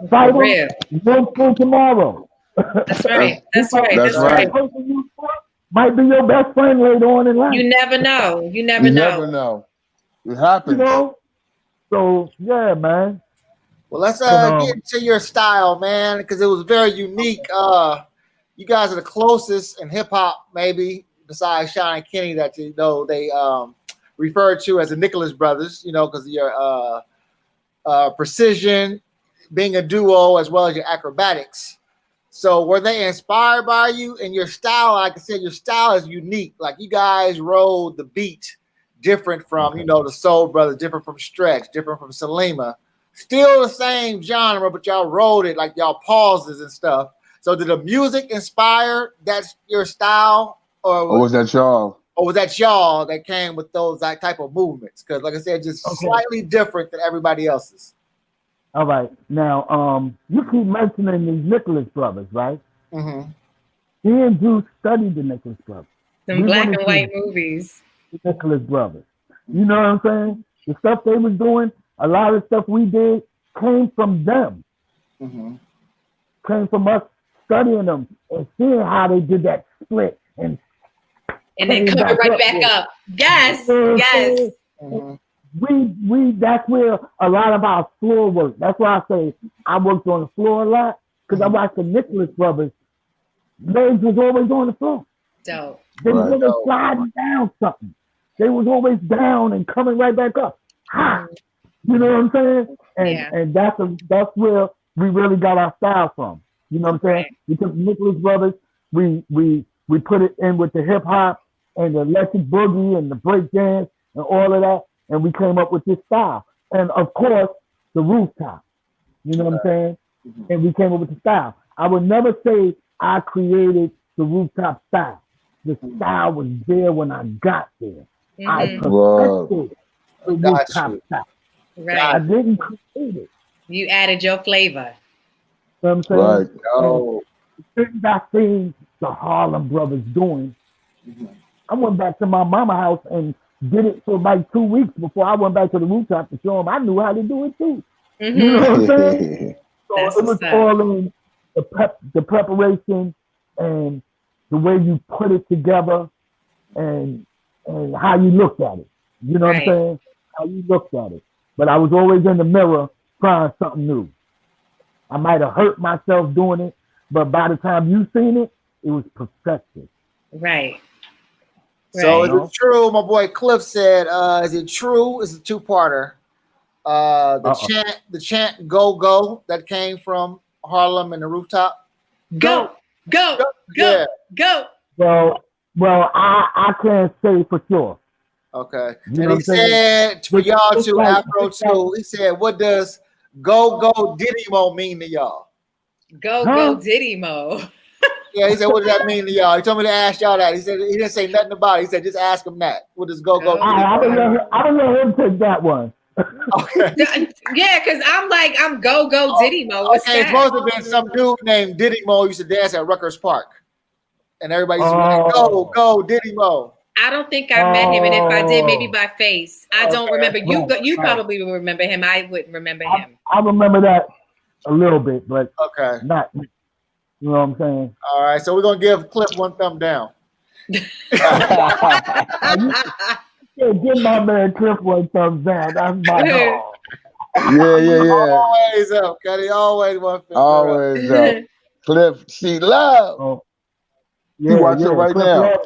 Fight them. Work for tomorrow. That's right. That's right. That's right. Might be your best friend later on in life. You never know. You never know. It happens. You know? So, yeah, man. Well, let's get into your style, man, because it was very unique. You guys are the closest in hip hop, maybe, besides Sean and Kenny, that you know they referred to as the Nicholas Brothers, you know, because of your precision, being a duo, as well as your acrobatics. So were they inspired by you? And your style, like I said, your style is unique. Like you guys rode the beat different from, you know, the Soul Brothers, different from Stretch, different from Salima. Still the same genre, but y'all rode it like y'all pauses and stuff. So did the music inspire that's your style? Or was that y'all? Or was that y'all that came with those type of movements? Because like I said, just slightly different than everybody else's. All right. Now, you keep mentioning these Nicholas Brothers, right? Mm-hmm. Me and Juice studied the Nicholas Brothers. Some black and white movies. The Nicholas Brothers. You know what I'm saying? The stuff they was doing, a lot of stuff we did came from them. Mm-hmm. Came from us studying them and seeing how they did that split and then coming right back up. Yes, yes. Mm-hmm. We that's where a lot of our floor work. That's why I say I worked on the floor a lot because I watched the Nicholas Brothers. Legs was always on the floor. Dope. They was always sliding down something. They was always down and coming right back up. Ha! You know what I'm saying? And that's where we really got our style from. You know what I'm saying? Right. We took Nicholas Brothers, we put it in with the hip hop and the electric boogie and the break dance and all of that, and we came up with this style. And of course, the rooftop. You know what I'm saying? Mm-hmm. And we came up with the style. I would never say I created the rooftop style. The style was there when I got there. Mm-hmm. I perfected the rooftop style. Right. I didn't create it. You added your flavor. You know what I'm saying? Right. Oh. The things I seen the Harlem Brothers doing, I went back to my mama house and did it for like 2 weeks before I went back to the rooftop to show them I knew how to do it too. Mm-hmm. You know what I'm saying? So That's it was all in the preparation and the way you put it together and how you looked at it. You know what I'm saying? How you looked at it. But I was always in the mirror trying something new. I might have hurt myself doing it, but by the time you seen it, it was perfected. Right. So is it true? My boy Cliff said, is it true? It's a two-parter. The chant "Go Go" that came from Harlem and the rooftop. Go, go, go, go. Well, I can't say for sure. Okay. And he said for y'all too, Afro too. He said, what does "Go Go Diddy Mo" mean to y'all? Go Diddy Mo. Yeah, he said, what does that mean to y'all? He told me to ask y'all that. He said he didn't say nothing about it. He said just ask him that. What does "Go Go"? I don't know him take that one. Okay. Yeah, because I'm go Diddy Mo. What's okay, it's supposed to have been some dude named Diddy Mo used to dance at Rutgers Park. And everybody used to go Diddy Mo. I don't think I met him, and if I did, maybe by face. I don't remember. You probably will remember him. I wouldn't remember him. I remember that a little bit, but not. You know what I'm saying? All right, so we're gonna give Cliff one thumb down. Give my man Cliff one thumb down. That's my dog. Yeah. Always up, Cuddy. Always one finger always up. Cliff, see love. You watching right Cliff now. Love.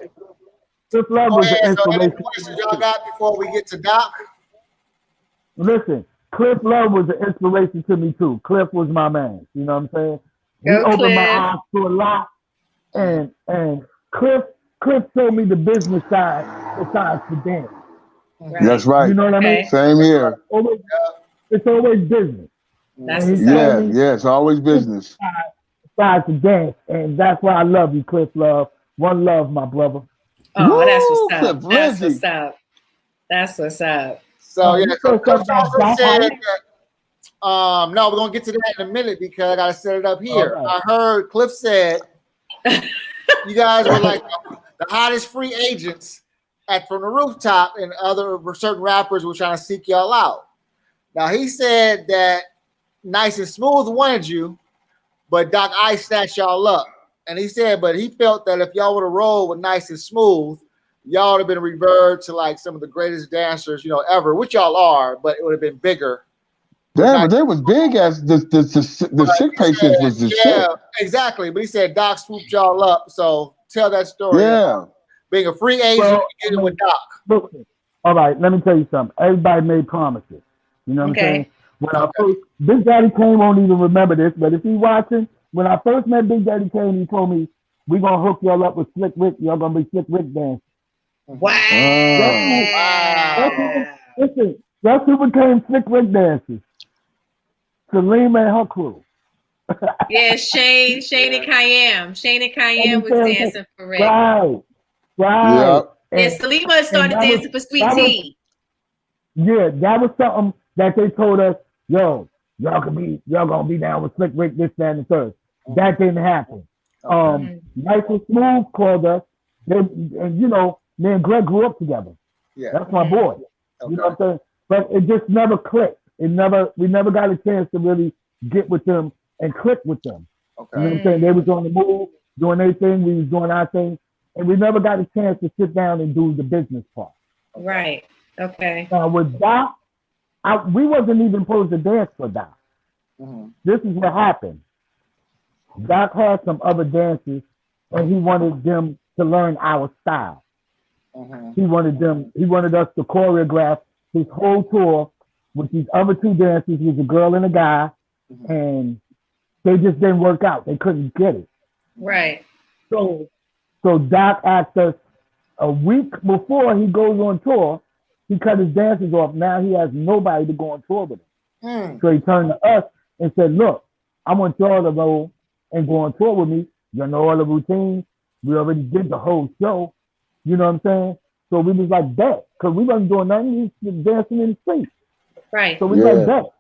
Cliff Love was an inspiration. So any questions y'all got before we get to Doc? Listen, Cliff Love was an inspiration to me too. Cliff was my man. You know what I'm saying? He opened my eyes to a lot, and Cliff showed me the business side besides the dance. Right. That's right. You know what I mean? Same here. It's always business. It's always business. Besides the dance, and that's why I love you, Cliff Love. One love, my brother. Oh, that's what's up. That's what's up. That's what's up. So so Cliff also said that. No, we're gonna get to that in a minute because I gotta set it up here. Okay. I heard Cliff said you guys were like the hottest free agents from the rooftop, and other certain rappers were trying to seek y'all out. Now he said that Nice and Smooth wanted you, but Doc Ice snatched y'all up. And he said, but he felt that if y'all would have rolled with Nice and Smooth, y'all would have been revered to like some of the greatest dancers, ever, which y'all are, but it would have been bigger. Yeah, but they was big as the sick patients was the shit. Yeah, exactly. But he said Doc swooped y'all up. So tell that story. Yeah. Being a free agent, getting with Doc. All right, let me tell you something. Everybody made promises. You know what I'm saying? When I first, Big Daddy Kane won't even remember this, but if he's watching, when I first met Big Daddy Kane, he told me, we're going to hook y'all up with Slick Rick. Y'all going to be Slick Rick dancing. Wow. Listen, that's who became Slick Rick dancers. Salima and her crew. Yeah, Shane and Khayyam was dancing for Rick. Right. Yep. And Salima started dancing for Sweet Tea. Yeah, that was something that they told us, y'all gonna be down with Slick Rick, this, that, and the third. That didn't happen. Nice and Smooth called us. And me and Greg grew up together. Yeah. That's my boy. You know what I'm saying? But it just never clicked. We never got a chance to really get with them and click with them. Okay. You know what I'm saying? They was on the move, doing their thing, we was doing our thing, and we never got a chance to sit down and do the business part. Right. Okay. With Doc, we wasn't even supposed to dance for Doc. Mm-hmm. This is what happened. Doc had some other dancers, and he wanted them to learn our style. Mm-hmm. He wanted us to choreograph his whole tour with these other two dancers, was a girl and a guy, and they just didn't work out. They couldn't get it. Right. So Doc asked us a week before he goes on tour, he cut his dancers off. Now he has nobody to go on tour with him. So he turned to us and said, look, I want y'all to go and go on tour with me. You know all the routines. We already did the whole show. You know what I'm saying? So we was like, bet. Because we wasn't doing nothing. We was dancing in the street. Right. So we like that.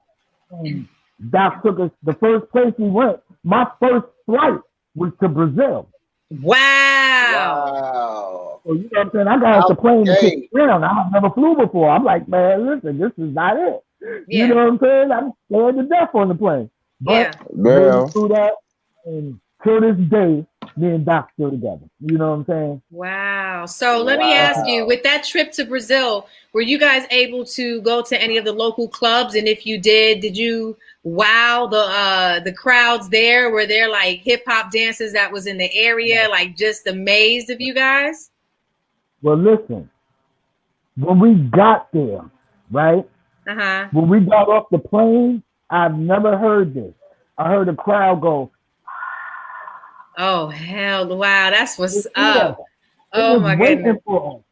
Doc took us, the first place we went, my first flight was to Brazil. Wow. So, you know what I'm saying? I got off the plane and kicked around. I never flew before. I'm like, man, listen, this is not it. Yeah. You know what I'm saying? I'm scared to death on the plane. But made through that, and till this day, me and Doc still together. You know what I'm saying? Wow. So let me ask you, with that trip to Brazil, were you guys able to go to any of the local clubs? And if you did you wow the crowds there? Were there like hip hop dancers that was in the area, like just amazed of you guys? Well, listen, when we got there, right? When we got off the plane, I've never heard this. I heard a crowd go, oh, hell, wow, that's what's up. Oh, my goodness. For us.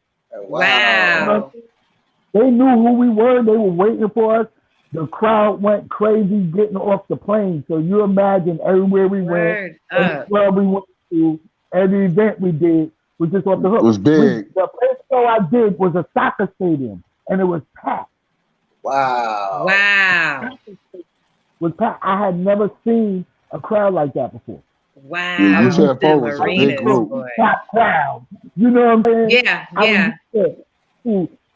Wow. They knew who we were. They were waiting for us. The crowd went crazy getting off the plane. So you imagine everywhere we went, every club we went to, every event we did was just off the hook. It was big. The first show I did was a soccer stadium, and it was packed. Wow. Wow. I had never seen a crowd like that before. Wow. UTFO was a big group. Top crowd. You know what I'm saying? Yeah.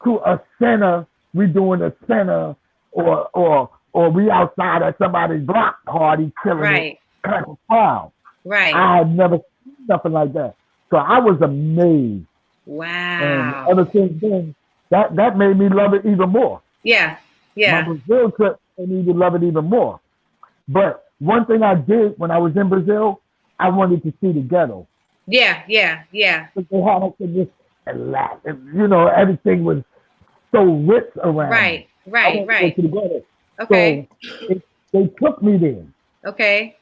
To a center, we doing a center, or we outside at somebody's block party killing it kind of crowd. Right. I had never seen nothing like that. So I was amazed. Wow. And ever since then, that made me love it even more. Yeah. My Brazil trip made me to love it even more. But one thing I did when I was in Brazil, I wanted to see the ghetto. Yeah. But they had us to just laugh. You know, everything was so rich around. Right. To the ghetto. Okay. So they took me there. Okay.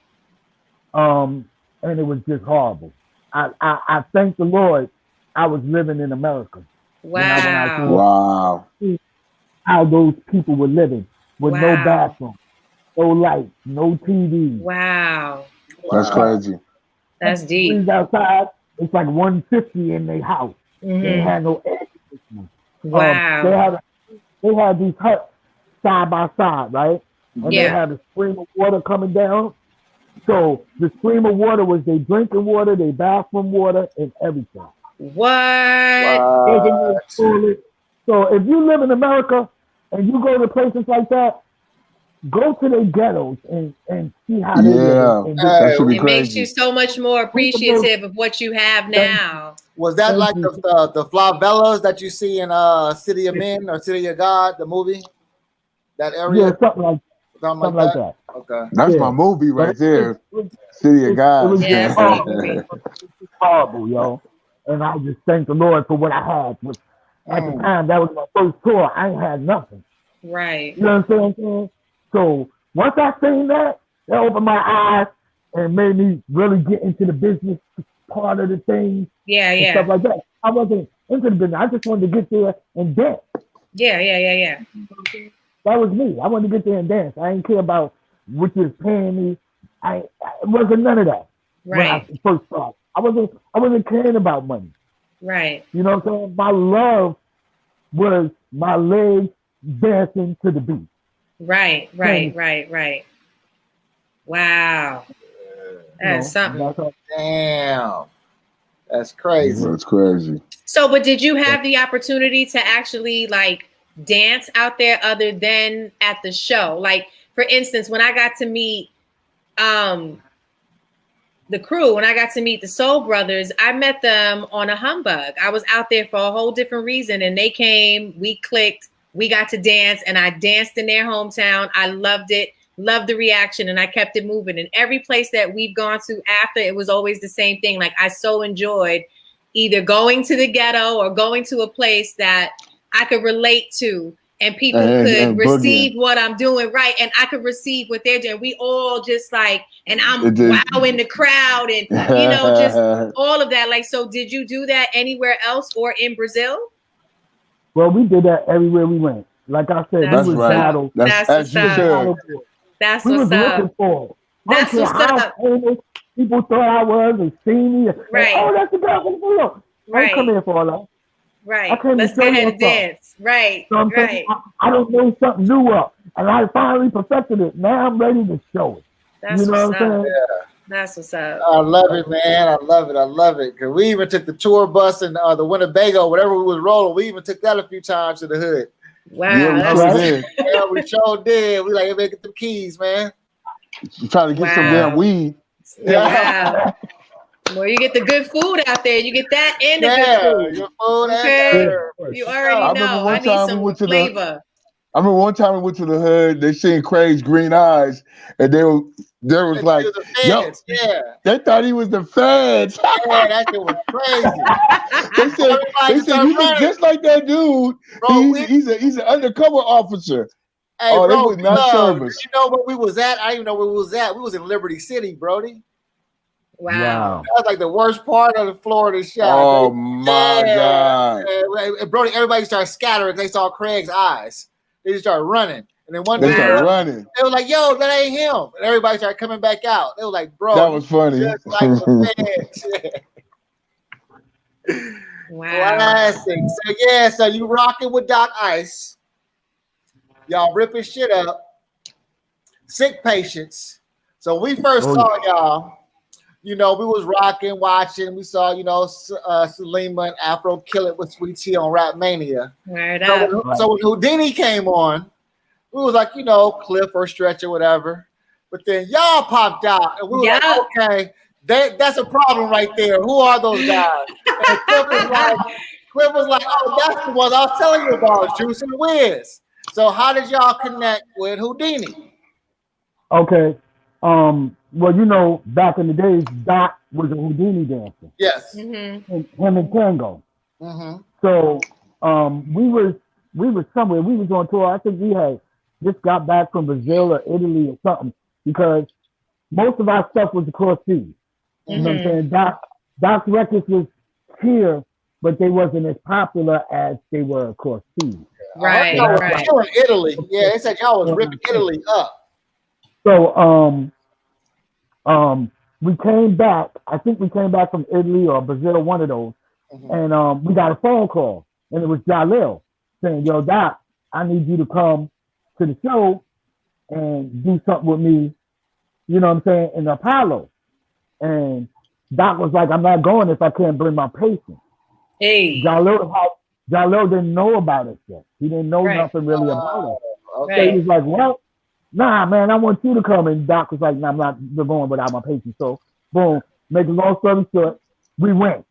And it was just horrible. I thank the Lord I was living in America. Wow. How those people were living with no bathroom, no light, no TV. Wow. That's crazy. That's deep. Outside, it's like 150 in their house. They had no air conditioning. Wow. They had these huts side by side, right? And they had a stream of water coming down. So the stream of water was their drinking water, their bathroom water, and everything. What? So if you live in America and you go to places like that, go to the ghettos and see how they live. That should be it crazy. Makes you so much more appreciative of what you have now. Was that like the favelas that you see in City of Men or City of God, the movie? That area? Yeah, something like that. Okay. That's my movie right there. City of God. It was horrible, yo. And I just thank the Lord for what I had. At the time, that was my first tour. I ain't had nothing. Right. You know what I'm saying? So once I seen that opened my eyes and made me really get into the business part of the thing. And stuff like that. I wasn't into the business. I just wanted to get there and dance. Yeah. That was me. I wanted to get there and dance. I didn't care about what you was paying me. It wasn't none of that. Right. When I first started. I wasn't caring about money. Right. You know what I'm saying? My love was my legs dancing to the beat. Right. Wow. That's something. Damn. That's crazy. That's crazy. So, but did you have the opportunity to actually like dance out there other than at the show? Like, for instance, when I got to meet the crew, when I got to meet the Soul Brothers, I met them on a humbug. I was out there for a whole different reason, and they came, we clicked, we got to dance, and I danced in their hometown. I loved it, loved the reaction, and I kept it moving. And every place that we've gone to after, it was always the same thing. Like, I so enjoyed either going to the ghetto or going to a place that I could relate to, and people could receive what I'm doing, right? And I could receive what they're doing. We all just like, and I'm wowing the crowd and, you know, just all of that. Like, so did you do that anywhere else or in Brazil? Well, we did that everywhere we went. Like I said, that's we was battled. That's what's up. That's what's up. That's what's up. People thought I was and seen me. Right. Oh, that's the guy from the field. Right. I come here for all that. Right. Let's go ahead and dance. Right. So right. I don't know something new up. And I finally perfected it. Now I'm ready to show it. That's you know what I'm saying? That's what's up. I love it, man. I love it. I love it. Cause we even took the tour bus and the Winnebago, whatever we was rolling. We even took that a few times to the hood. Wow, yeah, we sure did. Yeah, we sure did. We like, get the keys, man. Trying to get some damn weed. Yeah. Well, you get the good food out there. You get that and the good food. Your food Okay. and You already know. I need some flavor. I remember one time we went to the hood. They seen Craig's green eyes, and they was like, "Yo, they thought he was the feds." Yeah, that shit was crazy. they said you look just like that dude. Bro, he's an undercover officer. Hey, bro, they was not service. You know where we was at? I didn't even know where we was at. We was in Liberty City, Brody. Wow. That was like the worst part of the Florida shot. Oh my God. And Brody, everybody started scattering. They saw Craig's eyes. They just started running. And then one day started running. They were like, yo, that ain't him. And everybody started coming back out. They were like, bro. That was funny. Just like the feds. Wow. Classic. So yeah, so you rocking with Doc Ice. Y'all ripping shit up. Sick patients. So we first saw y'all. You know, we was rocking, watching. We saw, Salima and Afro kill it with Sweet Tea on Rap Mania. So when Houdini came on, we was like, Cliff or Stretch or whatever. But then y'all popped out, and we were like, okay, that's a problem right there. Who are those guys? And Cliff was like, oh, that's the ones I was telling you about, Juice and Whiz. So how did y'all connect with Houdini? Okay. Well, back in the days, Doc was a Houdini dancer. Yes. Mm-hmm. And him and Tango. Mm-hmm. So we was somewhere. We was on tour. I think we had just got back from Brazil or Italy or something, because most of our stuff was across seas. You know what I'm saying? Doc's records was here, but they wasn't as popular as they were across seas. Right. Y'all in Italy. Yeah, they said y'all was ripping Italy up. So we came back. I think we came back from Italy or Brazil, one of those, and we got a phone call, and it was Jalil saying, "Yo, Doc, I need you to come to the show and do something with me." You know what I'm saying? In Apollo, and Doc was like, "I'm not going if I can't bring my patient." Hey, Jalil didn't know about it yet. He didn't know nothing really about it. Okay. So he was like, "Well, nah, man, I want you to come." And Doc was like, "Nah, I'm not going without my patient." So, boom, make a long story short, we went.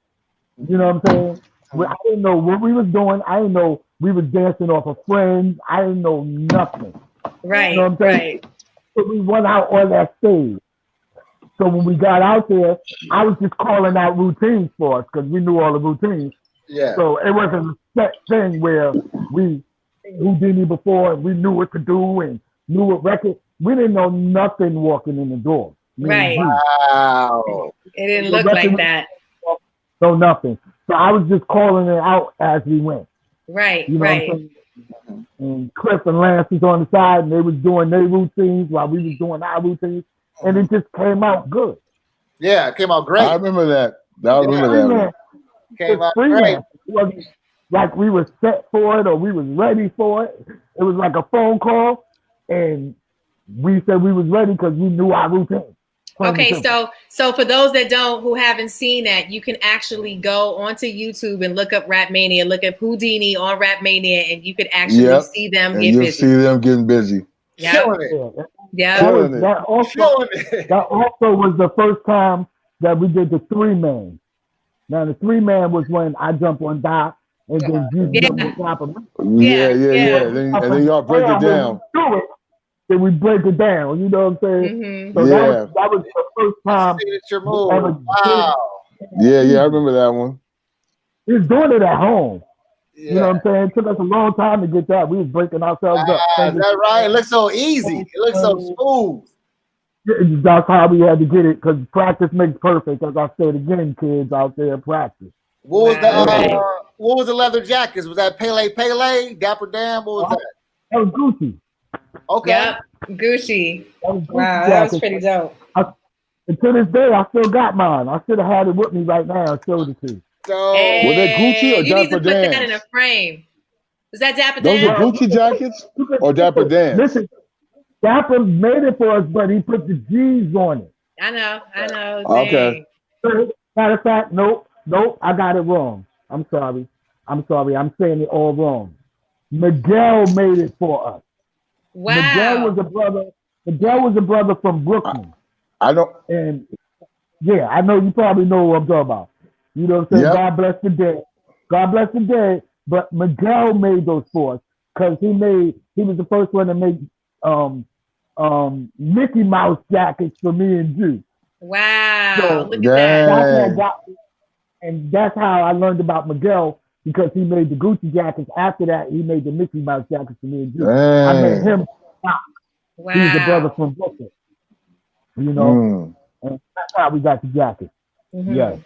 You know what I'm saying? I didn't know what we was doing. I didn't know we was dancing off of Friends. I didn't know nothing. Right, you know what I'm saying? Right. So we went out on that stage. So when we got out there, I was just calling out routines for us because we knew all the routines. Yeah. So it wasn't a set thing where we Houdini before and we knew what to do and knew what record. We didn't know nothing walking in the door. Right. Wow. It didn't look like that. No, nothing. So I was just calling it out as we went. Right. You know right. what I'm saying? And Cliff and Lance was on the side and they was doing their routines while we was doing our routines. And it just came out good. Yeah, it came out great. I remember that. I remember that. Came out great. It wasn't like we were set for it or we was ready for it. It was like a phone call and we said we was ready because we knew our routine. Okay, so for those who haven't seen that, you can actually go onto YouTube and look up Rap Mania, look up Houdini on Rap Mania, and you could actually see them get busy. See them getting busy. Killing it. Yeah. That also was the first time that we did the 3-man. Now the 3-man was when I jumped on Doc and then you jumped on top of me. Yeah. And then y'all break it down. Then we break it down, you know what I'm saying? Mm-hmm. So that was the first time. Signature move. Wow. Yeah, I remember that one. We was doing it at home. Yeah. You know what I'm saying? It took us a long time to get that. We was breaking ourselves up. Is that right? It looks so easy. It looks so smooth. That's how we had to get it, because practice makes perfect. As I said again, kids out there, practice. What was the leather jackets? Was that Pele, Dapper Dan? What was that? That was Gucci. Okay. Yep. Gucci. Wow, that was pretty dope. And to this day, I still got mine. I should have had it with me right now and showed it to you. So, hey, were they Gucci or you need to Dapper put Dan? that in a frame. Is that Dapper Dan? Those are Gucci jackets or Dapper Dan? Listen, Dapper made it for us, but he put the G's on it. I know. Okay. Matter of fact, nope, I got it wrong. I'm sorry. I'm saying it all wrong. Miguel made it for us. Wow. Miguel was a brother from Brooklyn. I don't. And yeah, I know you probably know what I'm talking about. You know what I'm saying? Yep. God bless the dead. God bless the dead. But Miguel made those for us because he was the first one to make Mickey Mouse jackets for me and you. Wow. So, look at that. That's how I got, and that's how I learned about Miguel because he made the Gucci jackets. After that, he made the Mickey Mouse jackets for me and you. I met him. Wow. He's a brother from Brooklyn. You know, and that's how we got the jacket. Mm-hmm. Yeah.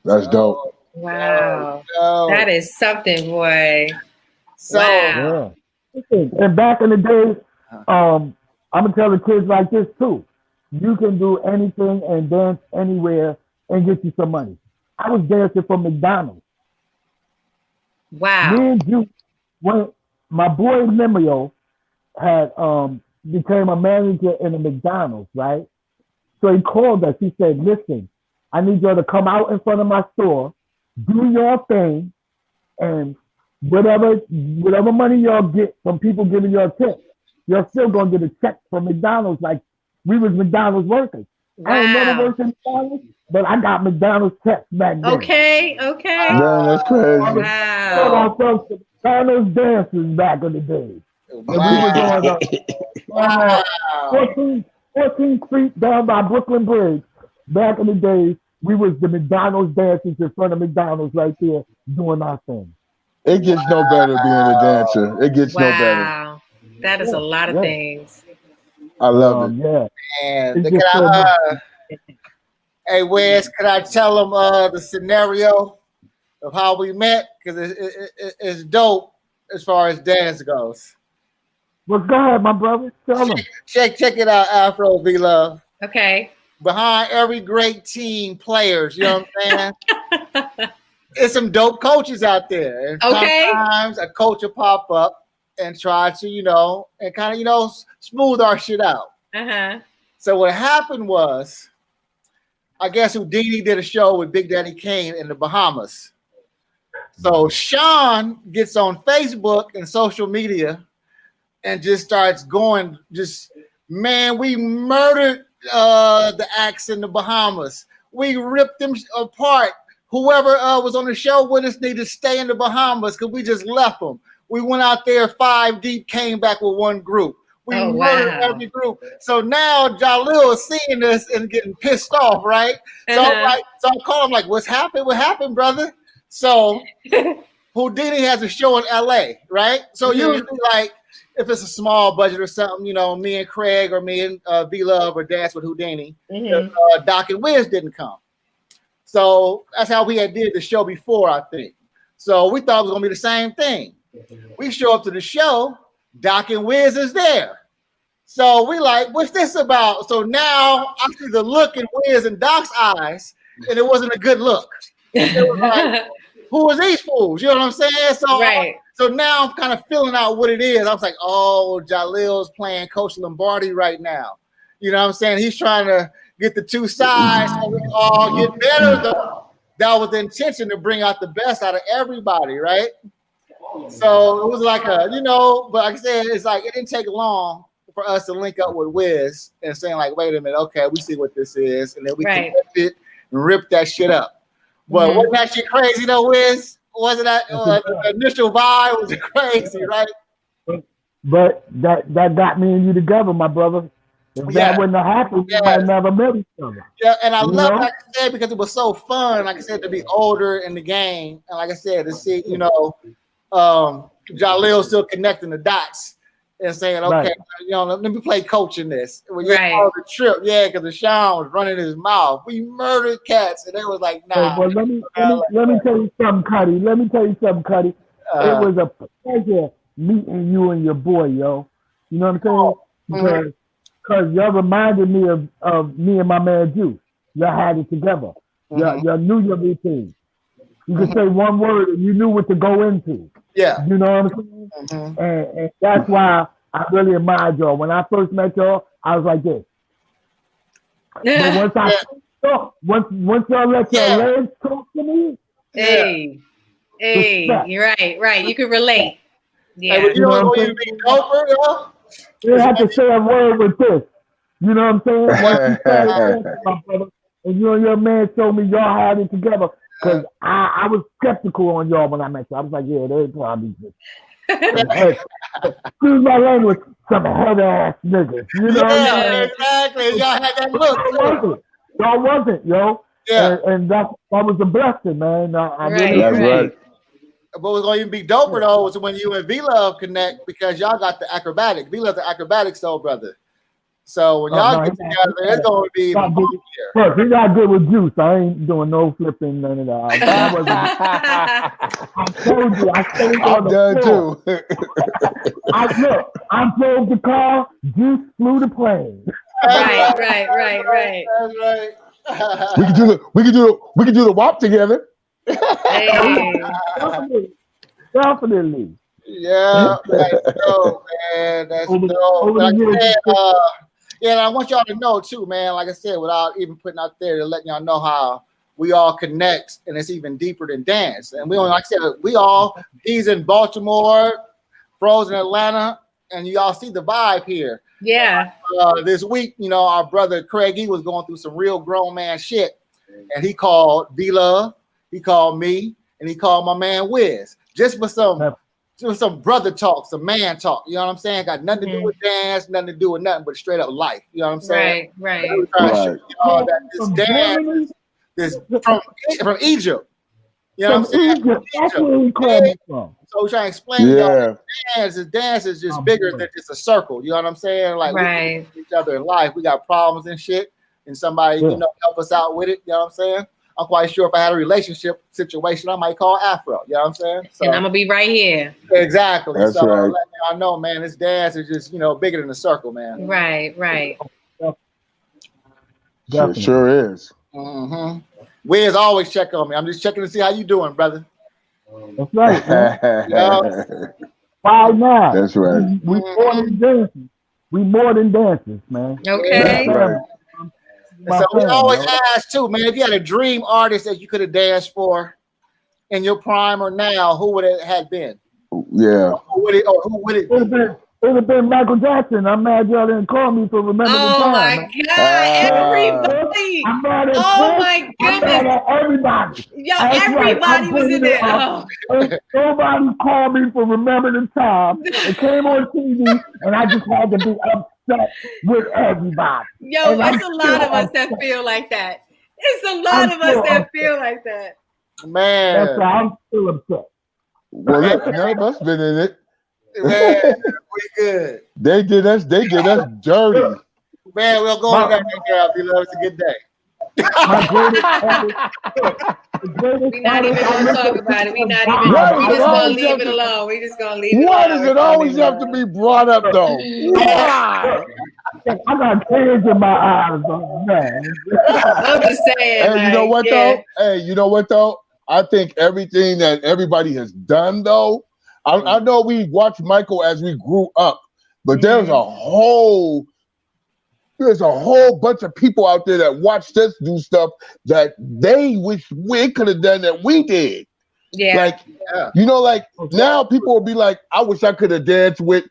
That's dope. Wow. That is something, boy. So, wow. Yeah. And back in the days, I'm gonna tell the kids like this too. You can do anything and dance anywhere and get you some money. I was dancing for McDonald's. Wow. Me and you, when my boy Lemio had became a manager in a McDonald's, right? So he called us. He said, "Listen, I need y'all to come out in front of my store, do your thing, and whatever money y'all get from people giving y'all tips, you're still gonna get a check from McDonald's like we was McDonald's workers." Wow. I ain't never worked in McDonald's, but I got McDonald's checks back then. Okay. Man, that's crazy. Wow. McDonald's dancers back in the day. wow. We was on 14th Street down by Brooklyn Bridge. Back in the day, we was the McDonald's dancers in front of McDonald's right there doing our thing. It gets no better being a dancer. It gets no better. Wow. That is a lot of things. I love it. Yeah. And hey, Wes, could I tell them the scenario of how we met? Because it's dope as far as dance goes. Well, go ahead, my brother. Tell them. Check it out, Afro V Love. Okay. Behind every great team, players, you know what I'm saying? There's some dope coaches out there. And sometimes a coach will pop up and try to, and kind of, smooth our shit out. Uh-huh. So what happened was, I guess Houdini did a show with Big Daddy Kane in the Bahamas. So Sean gets on Facebook and social media and just starts going, man, we murdered the acts in the Bahamas. We ripped them apart. Whoever was on the show with us needed to stay in the Bahamas because we just left them. We went out there 5 deep, came back with one group. We murdered every group. So now Jalil is seeing this and getting pissed off, right? So I call him like, what's happened? What happened, brother? So Houdini has a show in LA, right? So usually like if it's a small budget or something, me and Craig or me and V-Love or Dance with Houdini, Doc and Whiz didn't come. So that's how we had did the show before, I think. So we thought it was gonna be the same thing. We show up to the show, Doc and Whiz is there. So we like, what's this about? So now I see the look in Whiz and Doc's eyes, and it wasn't a good look. It was like, who are these fools? You know what I'm saying? So so now I'm kind of filling out what it is. I was like, oh, Jalil's playing Coach Lombardi right now. You know what I'm saying? He's trying to get the two sides so we all get better though. That was the intention to bring out the best out of everybody, right? So it was like but like I said, it's like it didn't take long for us to link up with Whiz and saying like, wait a minute, okay, we see what this is, and then we connected and ripped that shit up. But wasn't that shit crazy though, Whiz? Wasn't that the initial vibe was crazy, right? But that got me and you together, my brother. If that wouldn't have happened, we might never met each other. Yeah, and I love, like I said, because it was so fun, like I said, to be older in the game. And like I said, to see, Jalil still connecting the dots and saying, okay, let me play coach in this. When you called the trip, because Sean was running his mouth. We murdered cats, and they was like, nah. Well, let me tell you something, Cuddy. It was a pleasure meeting you and your boy, yo. You know what I'm saying? Because y'all reminded me of me and my man Juice. Y'all had it together. Y'all knew your routine. You could say one word and you knew what to go into. Yeah. You know what I'm saying? And that's why I really admired y'all. When I first met y'all, I was like this. But once y'all let your legs talk to me, hey, you're right. You can relate. Yeah, hey, you know what you be doper, yo? You have to say a word with this. You know what I'm saying? Once you started my brother, and you and your man showed me y'all had it together, because I was skeptical on y'all when I met you. I was like, yeah, they probably just excuse my language, some head ass niggas. You know what I'm saying? Exactly. Y'all had that look. Y'all wasn't, yo. Yeah. And that was a blessing, man. That's right. But what's going to even be doper though is when you and V-Love connect, because y'all got the acrobatic. V-Love's the acrobatic soul brother. So when y'all get together, it's going to be even funkier. Look, he got good with juice. I ain't doing no flipping, none of that. I told you, I stayed on the floor. I drove the car, juice flew the plane. Right. That's right. We can do the WAP together. Hey. Definitely. Yeah, that's dope, man. That's dope. Like I said, and I want y'all to know too, man. Like I said, without even putting out there, to letting y'all know how we all connect, and it's even deeper than dance. And we only, like I said, he's in Baltimore, Fro's in Atlanta, and you all see the vibe here. Yeah. This week, our brother Craig, he was going through some real grown man shit, and he called V-Love, he called me, and he called my man Whiz, just for some brother talk, some man talk. You know what I'm saying? Got nothing to do with dance, nothing to do with nothing but straight up life. You know what I'm saying? Right. We're trying to show y'all that this dance is from Egypt. You know what I'm saying? That's where he called me from. So we're trying to explain to y'all that dance is just bigger than just a circle. You know what I'm saying? Like we can each other in life. We got problems and shit, and somebody help us out with it. You know what I'm saying? I'm quite sure if I had a relationship situation, I might call Afro. You know what I'm saying? So, and I'm gonna be right here. Exactly. That's so right. let y'all know, man, this dance is just bigger than a circle, man. Right. Sure is. Mm-hmm. Wiz always check on me. I'm just checking to see how you doing, brother. That's right, man. Why not? That's right. We more than dancers. We more than dancers, man. Okay. Right. So we always ask too, man, if you had a dream artist that you could have danced for in your prime or now, who would it have been? Yeah. Who would it be? It would have been Michael Jackson. I'm mad y'all didn't call me for Remember the Time. Oh my God, everybody. I'm mad at my goodness. I'm mad at everybody. Yo, everybody was in there. Nobody called me for Remember the Time. It came on TV, and I just had to be upset with everybody. Yo, it's a lot of us that feel like that. It's a lot of us that feel like that. Man. That's why I'm still upset. Well, look, none of us been in it. Man, we good. They did us dirty. Man, we'll go on that girl. It's a good day. We're not even gonna talk about it. We just gonna leave it alone. We just gonna leave it alone. Why does it always have to be brought up though? Why? I got tears in my eyes, man. I'm just saying. Hey, you know what though? Hey, you know what though? I think everything that everybody has done though. I know we watched Michael as we grew up, but there's a whole bunch of people out there that watched us do stuff that they wish we could have done that we did. Yeah. Now people will be like, I wish I could have danced with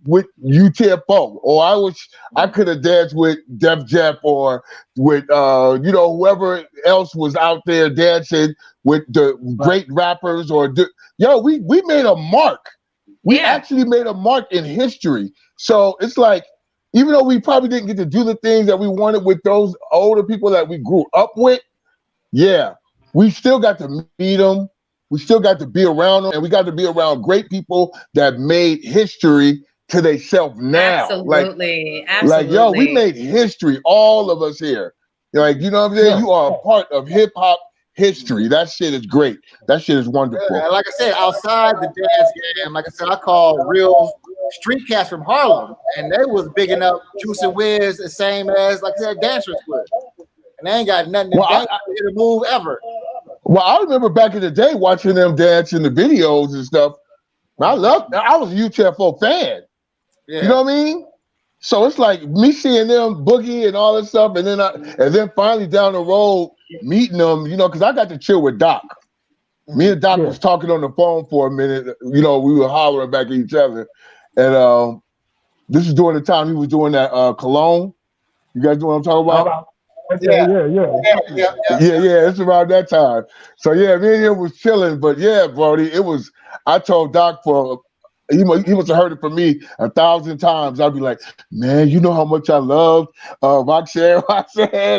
UTFO, or I wish I could have danced with Def Jam, or with whoever else was out there dancing with the great rappers, we made a mark. We actually made a mark in history. So it's like, even though we probably didn't get to do the things that we wanted with those older people that we grew up with, we still got to meet them. We still got to be around them, and we got to be around great people that made history to themselves now. Absolutely. Like, we made history, all of us here. Like, you know what I'm saying? You are a part of hip hop history. That shit is great. That shit is wonderful. Like I said, outside the dance game, like I said, I call real street cats from Harlem, and they was bigging up Juice and Wiz the same as, like I said, dancers would. And they ain't got nothing to move ever. Well, I remember back in the day watching them dance in the videos and stuff. I was a UTFO fan. Yeah. You know what I mean? So it's like me seeing them boogie and all this stuff, and then finally down the road meeting them, you know, because I got to chill with Doc. Me and Doc was talking on the phone for a minute. You know, we were hollering back at each other, and this is during the time he was doing that Cologne. You guys know what I'm talking about? Yeah. It's around that time. So yeah, me and him was chilling. But yeah, Brody, it was. I told Doc he must have heard it from me 1,000 times. I'd be like, man, you know how much I love Roxanne,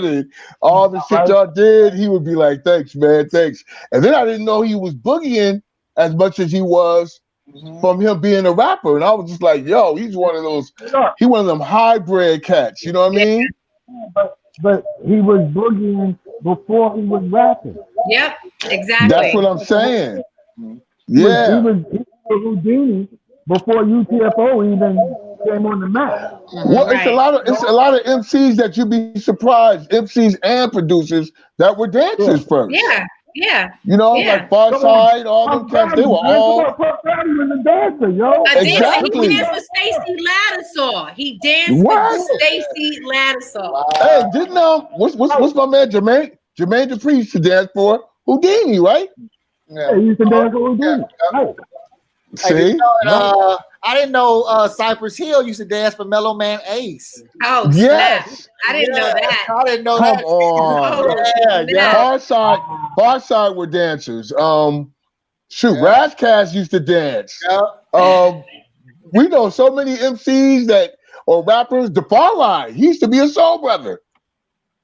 and all the shit y'all did. He would be like, thanks, man, thanks. And then I didn't know he was boogieing as much as he was from him being a rapper. And I was just like, yo, he's one of them hybrid cats. You know what I mean? But he was boogieing before he was rapping. Yep, exactly. That's what I'm saying. Yeah. He was Houdini before UTFO even came on the map. Well, it's a lot of MCs that you'd be surprised, MCs and producers that were dancers first. Yeah. You know, like Farside, all them cats, they were all. He was a dancer, yo. Exactly. He danced with Stacey Lattisaw. He danced with Stacey Lattisaw. Hey, didn't what's my man Jermaine Dupri used to dance for Houdini, right? Yeah, he used to dance for Houdini. Right. See? I didn't know Cypress Hill used to dance for Mellow Man Ace. Oh, yes. I didn't know that. I didn't know Come that. on. Farside were dancers. Razcast used to dance. We know so many MCs or rappers. The Far Line, he used to be a soul brother.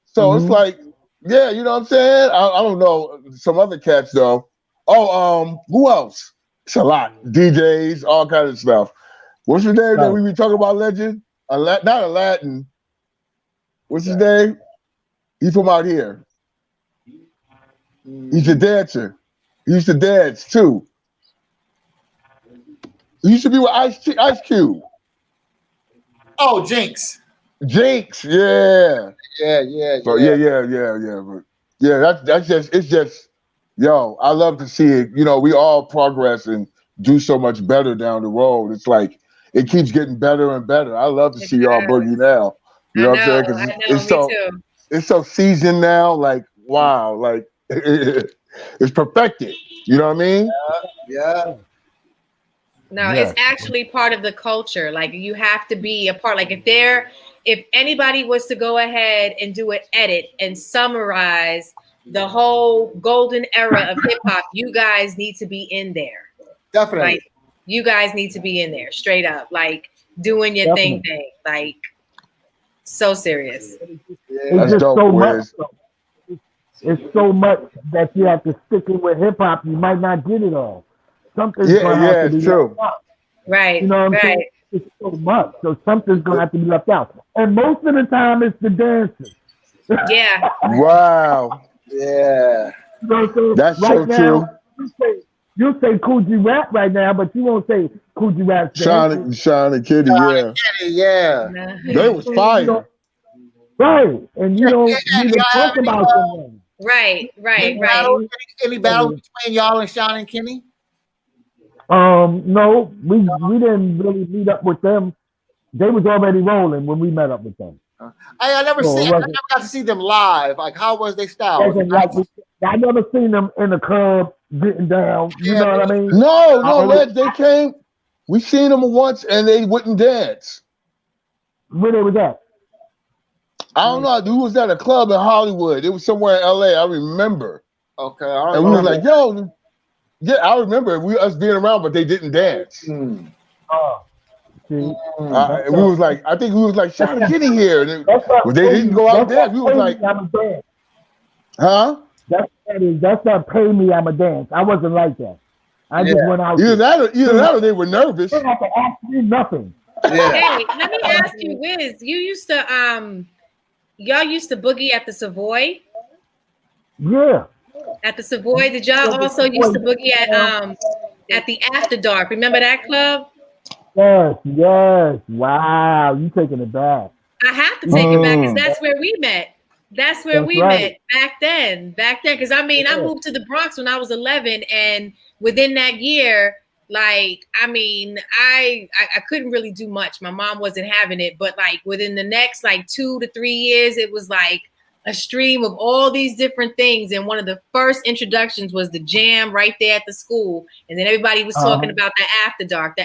So it's like, yeah, you know what I'm saying? I don't know some other cats though. Who else? It's a lot. DJs, all kinds of stuff. What's his name that we be talking about, legend? Not Aladdin. What's his name? He's from out here. He's a dancer. He used to dance too. He used to be with Ice Cube. Oh, Jinx. Jinx, yeah. Yeah. So but it's just. Yo, I love to see it. You know, we all progress and do so much better down the road. It's like it keeps getting better and better. I love to see y'all boogie now. You know what I'm saying? Because it's so seasoned now. Like, wow, like it's perfected. You know what I mean? Yeah. No, it's actually part of the culture. Like you have to be a part. Like if anybody was to go ahead and do an edit and summarize the whole golden era of hip hop, you guys need to be in there. Definitely. Like, you guys need to be in there, straight up, like doing your thing. Like, so serious. That's dope, so Whiz. It's so much that you have to stick in with hip hop. You might not get it all. Something's it's true. Right. You know what I'm saying? It's so much. So something's gonna have to be left out. And most of the time it's the dancers. Yeah. Wow. Yeah. You know, so that's right so now, true. You say Coogee Rap right now, but you won't say Coogee Rap. Sean and Kitty, yeah. They was fire. Right. And you don't even talk about them. Right. Any battle between y'all and Sean and Kenny? No, we didn't really meet up with them. They was already rolling when we met up with them. I never got to see them live. Like, how was their style? I never seen them in the club getting down. You know what I mean? No, they came. We seen them once and they wouldn't dance. Where they was at? I don't know. We was at a club in Hollywood. It was somewhere in LA. I remember. Okay. And we was like, yo, yeah, I remember us being around, but they didn't dance. We was like, I think we was like, Sean, get in here. And they didn't go out there. We was like, huh? That's not pay me, I'm a dance. I wasn't like that. I just went out. Either that or they were nervous. They have to ask me nothing. Yeah. Hey, let me ask you, Whiz, you used to y'all used to boogie at the Savoy? Yeah. At the Savoy, did y'all also used to boogie at the After Dark? Remember that club? Yes. Wow, you taking it back. I have to take it back because that's where we met. That's where we met back then. Because I mean, I moved to the Bronx when I was 11, and within that year, Like, I mean, I couldn't really do much. My mom wasn't having it, but like within the next like 2 to 3 years, it was like a stream of all these different things. And one of the first introductions was the jam right there at the school. And then everybody was talking about the after dark.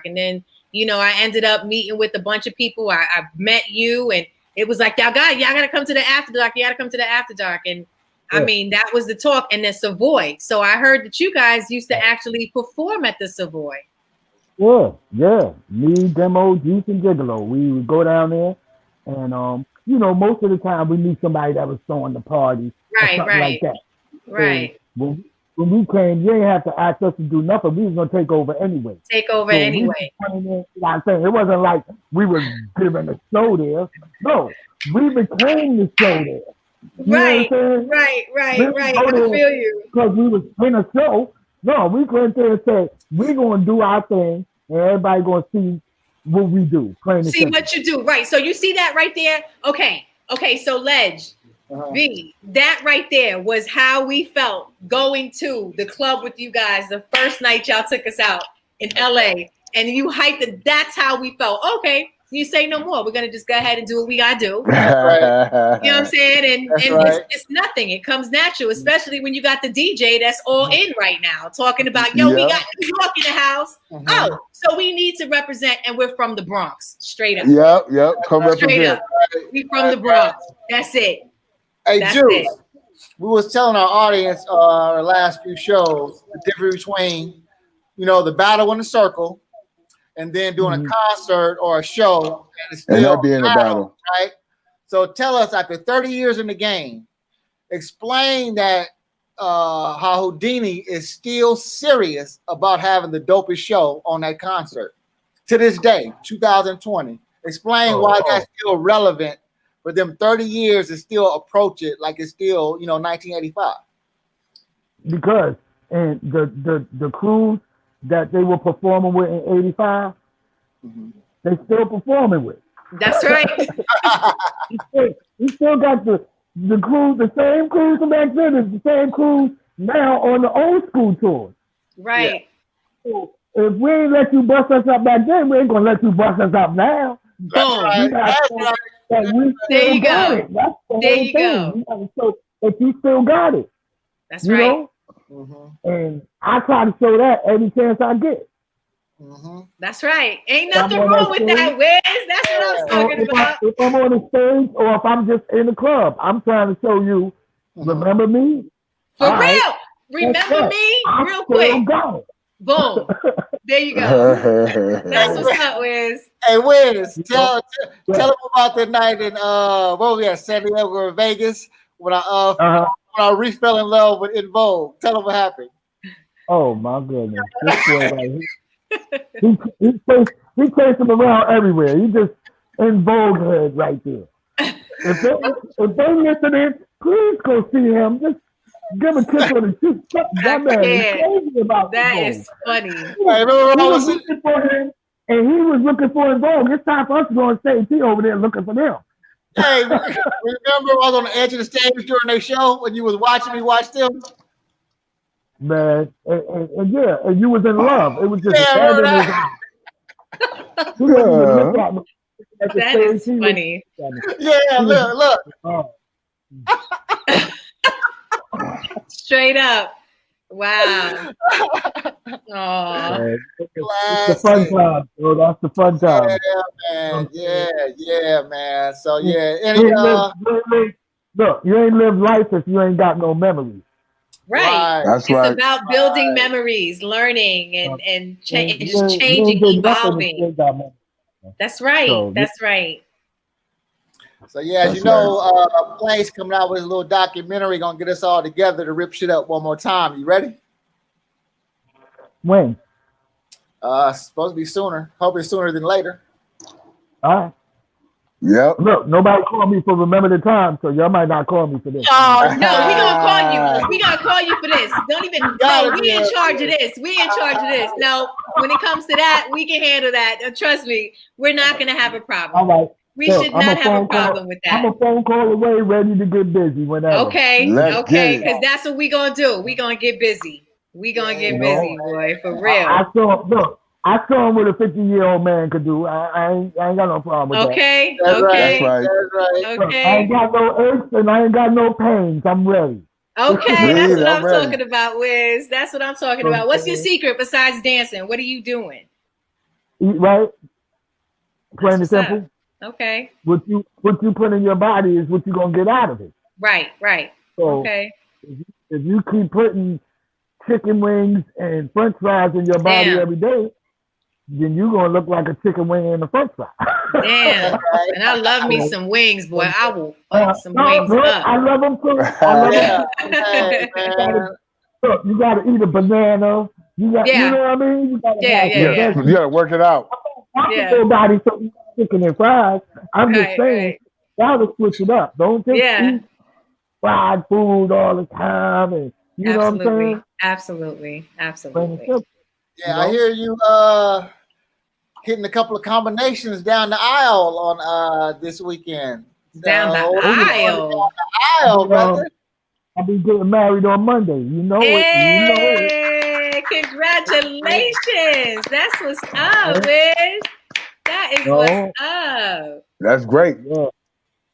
And then, you know, I ended up meeting with a bunch of people. I met you, and it was like, y'all gotta come to the after dark. You gotta come to the after dark. And I mean, that was the talk. And the Savoy. So I heard that you guys used to actually perform at the Savoy. Yeah. Me, Demo, Juice, and Gigolo. We would go down there, and you know, most of the time we meet somebody that was throwing the party, right, like that. Right. So when we came, you didn't have to ask us to do nothing. We was gonna take over anyway. Anyway. It wasn't like we were giving a show there. No, we became the show there. Right. I feel you. Because we was in a show. No, we couldn't there and say, we're going to do our thing, and everybody going to see what we do. See what you do. Right. So you see that right there? Okay. So Ledge, V, that right there was how we felt going to the club with you guys the first night y'all took us out in LA. And you hyped it. That's how we felt. Okay. You say no more. We're gonna just go ahead and do what we gotta do. You know what I'm saying? And it's nothing. It comes natural, especially when you got the DJ that's all in right now, talking about we got New York in the house. Oh, so we need to represent, and we're from the Bronx, straight up. Yep. Come straight represent. Up. We from the Bronx. That's it. Hey, that's Juice, we was telling our audience our last few shows the difference between, you know, the battle in the circle, and then doing a concert or a show, and it's still that being a battle, right? So tell us, after 30 years in the game, explain that how Houdini is still serious about having the dopest show on that concert to this day, 2020. Explain why that's still relevant for them 30 years and still approach it like it's still, you know, 1985. Because and the crews that they were performing with in 85, they still performing with. That's right. we still got the crews, the same crews from back then, is the same crews now on the old school tours. Right. Yeah. So if we ain't let you bust us up back then, we ain't gonna let you bust us up now. Boom. There you go. There you go. So if you still got it. That's right. Know? And I try to show that every chance I get. That's right. Ain't nothing wrong with that, Whiz. That's what I was talking about. If I'm on the stage or if I'm just in the club, I'm trying to show you, remember me? For real. Right. Remember me? Real quick. Boom. There you go. That's what's up, Whiz. Hey, Whiz, tell them about the night in what was we at, San Diego or Vegas when I re-fell in love with In Vogue. Tell them what happened. Oh my goodness. This boy right here. He takes him around everywhere. He just In Vogue head right there. If they listening, please go see him. Just give him a kiss on the cheek. That man is crazy about that is funny. He was looking for him, and he was looking for In Vogue. It's time for us to go on stage. He over there looking for them. Hey, remember I was on the edge of the stage during their show when you was watching me watch them? Man, and you was in love. It was just in his eye. That is funny. Look. Straight up. Wow. Oh, it's the fun time, bro. That's the fun time. Yeah, man. So look, you ain't live life if you ain't got no memories. Right. That's it's about building memories, learning, and just changing, evolving. That's right. So, that's right. So as you know, Place coming out with a little documentary, gonna get us all together to rip shit up one more time. You ready? When? Supposed to be sooner. Hope it's sooner than later. All right. Yep. Look, nobody called me for Remember the Time, so y'all might not call me for this. Oh no, we gonna call you. We gonna call you for this. Don't even. No, we in charge of this. We in charge of this. No, when it comes to that, we can handle that. Trust me, we're not gonna have a problem. All right. We should not have a problem with that. I'm a phone call away, ready to get busy whenever. Okay, because that's what we gonna do. We gonna get busy. We gonna get busy, boy, for real. I saw him what a 50-year-old man could do. I ain't got no problem with that. Okay. That's right. Okay. I ain't got no aches and I ain't got no pains. I'm ready. Okay, that's what I'm talking about, Wiz. That's what I'm talking about. What's your secret besides dancing? What are you doing? Eat right. Plain and simple. Okay. What you put in your body is what you're gonna get out of it. Right. So okay. If you keep putting chicken wings and French fries in your body every day, then you're gonna look like a chicken wing and a French fry. Damn. And I love me some wings, boy. I will fuck some wings up. I love them too. Look, you gotta eat a banana. You know what I mean? You gotta work it out. Nobody chicken and fries. I'm just saying, gotta switch it up. Don't just eat fried food all the time. And you know what I'm saying? Absolutely. Yeah, I hear you hitting a couple of combinations down the aisle on this weekend. Down the aisle, brother. I'll be getting married on Monday. You know it. Congratulations. That's what's up, Wiz. That is what's up. That's great. Yeah.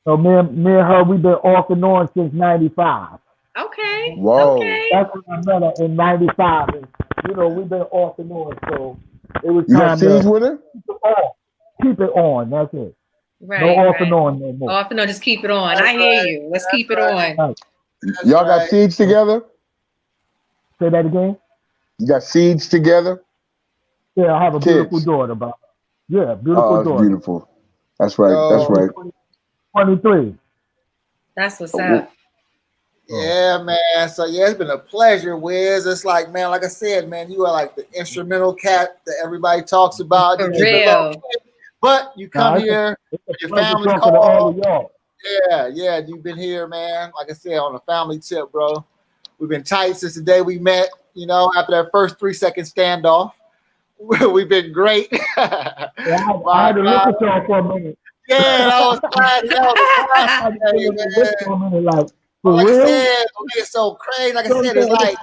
So me and her, we've been off and on since '95. Okay. Whoa. Okay. That's when I met her in '95. And, we've been off and on. So it was you time got seeds with her? Keep it on. That's it. Right. No off and on no more. Off and on, just keep it on. I hear you. Let's keep it on. Right. Y'all got seeds together? Say that again? You got seeds together? Yeah, I have a beautiful daughter. Beautiful daughter. Beautiful. That's right. That's right. 23. That's what's up. Yeah, man. So it's been a pleasure, Wiz. It's like, man, like I said, man, you are like the instrumental cat that everybody talks about. For real. But you come here, your family call. Yeah, you've been here, man. Like I said, on a family tip, bro. We've been tight since the day we met, after that first 3-second standoff. We've been great. I had to look at y'all for a minute. Yeah, that was fun. Like, like I said, it's so crazy. Like I said, it's like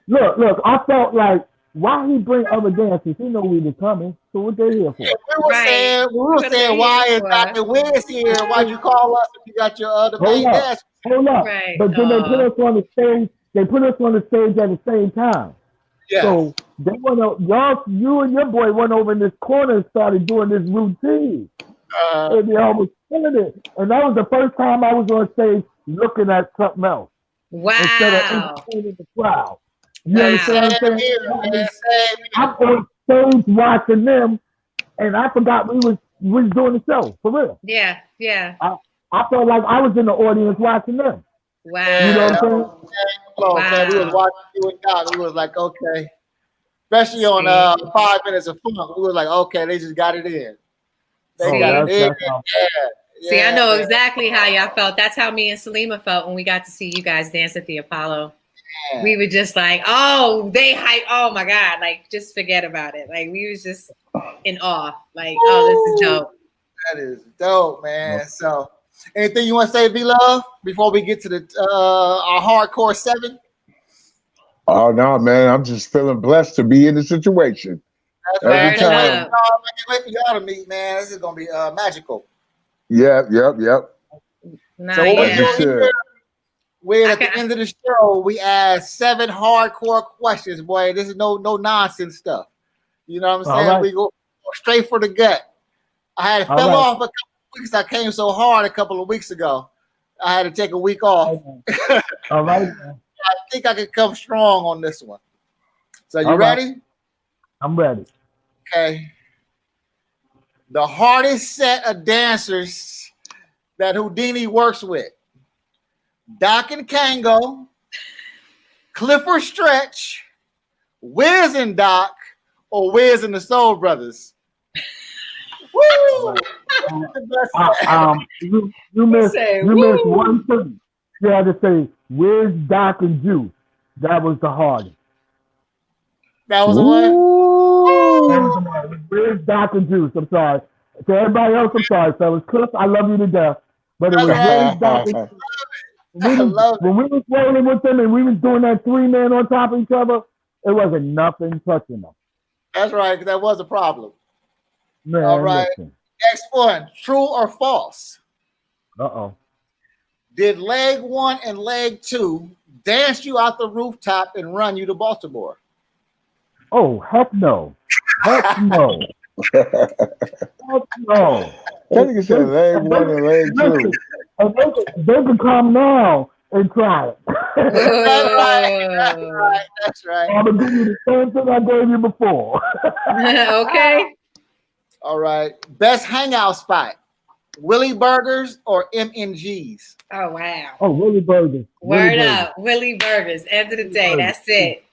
look. I felt like, why he bring other dancers? He know we were coming. So what they here for? Yeah, we were saying, why is Dr. Wiz here? Why'd you call us if you got your other main dancers? Hold up. Right. But then they put us on the stage. They put us on the stage at the same time. Yeah. So they you and your boy went over in this corner and started doing this routine. And they almost killing it. And that was the first time I was on stage looking at something else. Wow. Instead of entertaining the crowd. You understand what I'm saying? I'm on stage watching them, and I forgot we was doing the show, for real. Yeah. I felt like I was in the audience watching them. Wow. You know what I'm saying? Man, we was watching you and God. We was like, okay. Especially on 5 minutes of fun. We was like, okay, they just got it in. They got it in. See, I know exactly how y'all felt. That's how me and Salima felt when we got to see you guys dance at the Apollo. Yeah. We were just like, they hype. Oh my God. Like, just forget about it. Like, we was just in awe. Like, this is dope. That is dope, man. So, anything you want to say, V-Love, before we get to our hardcore 7? Oh, no, man. I'm just feeling blessed to be in the situation. Every time. Wait for y'all to meet, man. This is going to be magical. Yep. Nah, so what we're at the end of the show, we ask 7 hardcore questions, boy. This is no nonsense stuff. You know what I'm saying? Right. We go straight for the gut. I had fell off a couple of weeks. I came so hard a couple of weeks ago. I had to take a week off. All right. I think I can come strong on this one. So you ready? I'm ready. Okay. The hardest set of dancers that Houdini works with. Doc and Kango, Clifford Stretch, Whiz and Doc, or Whiz and the Soul Brothers. Woo! You missed one thing. You had to say Whiz, Doc, and Juice. That was the hardest. That was the one? Whiz, Doc, and Juice. I'm sorry. To everybody else, I'm sorry, fellas. Cliff, I love you to death. But it was Whiz, Doc, and Juice. when we was rolling with them and we was doing that 3-man on top of each other, it wasn't nothing touching them. That's right, because that was a problem. Man, all right. Listen. Next one, true or false? Uh-oh. Did leg 1 and leg 2 dance you out the rooftop and run you to Baltimore? Oh, heck no. Heck no. Heck no. That nigga said leg 1 and leg 2. They can come now and try it. That's right. I'm going to give you the same thing I gave you before. Okay. All right. Best hangout spot, Willie Burgers or MNG's? Oh, wow. Oh, Willie Burgers. Word up. Willie Burgers. End of the day. That's it.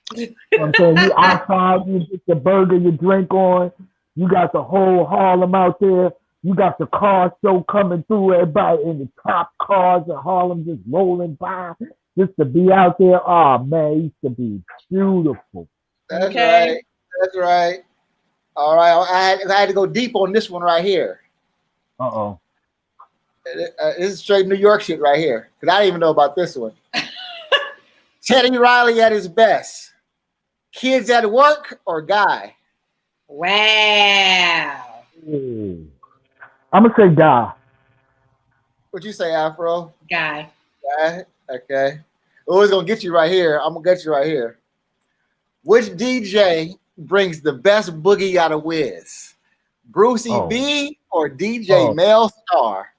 I'm saying, you outside, you get your burger, your drink on. You got the whole Harlem out there. You got the car show coming through, everybody in the top cars of Harlem just rolling by. Just to be out there, oh man, it used to be beautiful. That's right. That's right. All right, I had to go deep on this one right here. Uh-oh. This is straight New York shit right here, because I didn't even know about this one. Teddy Riley at his best. Kids at work or guy? Wow. Ooh. I'm going to say guy. What'd you say, Afro? Guy. Guy? Okay. Oh, it's going to get you right here. I'm going to get you right here. Which DJ brings the best boogie out of Whiz? Brucie B or DJ Mel Star?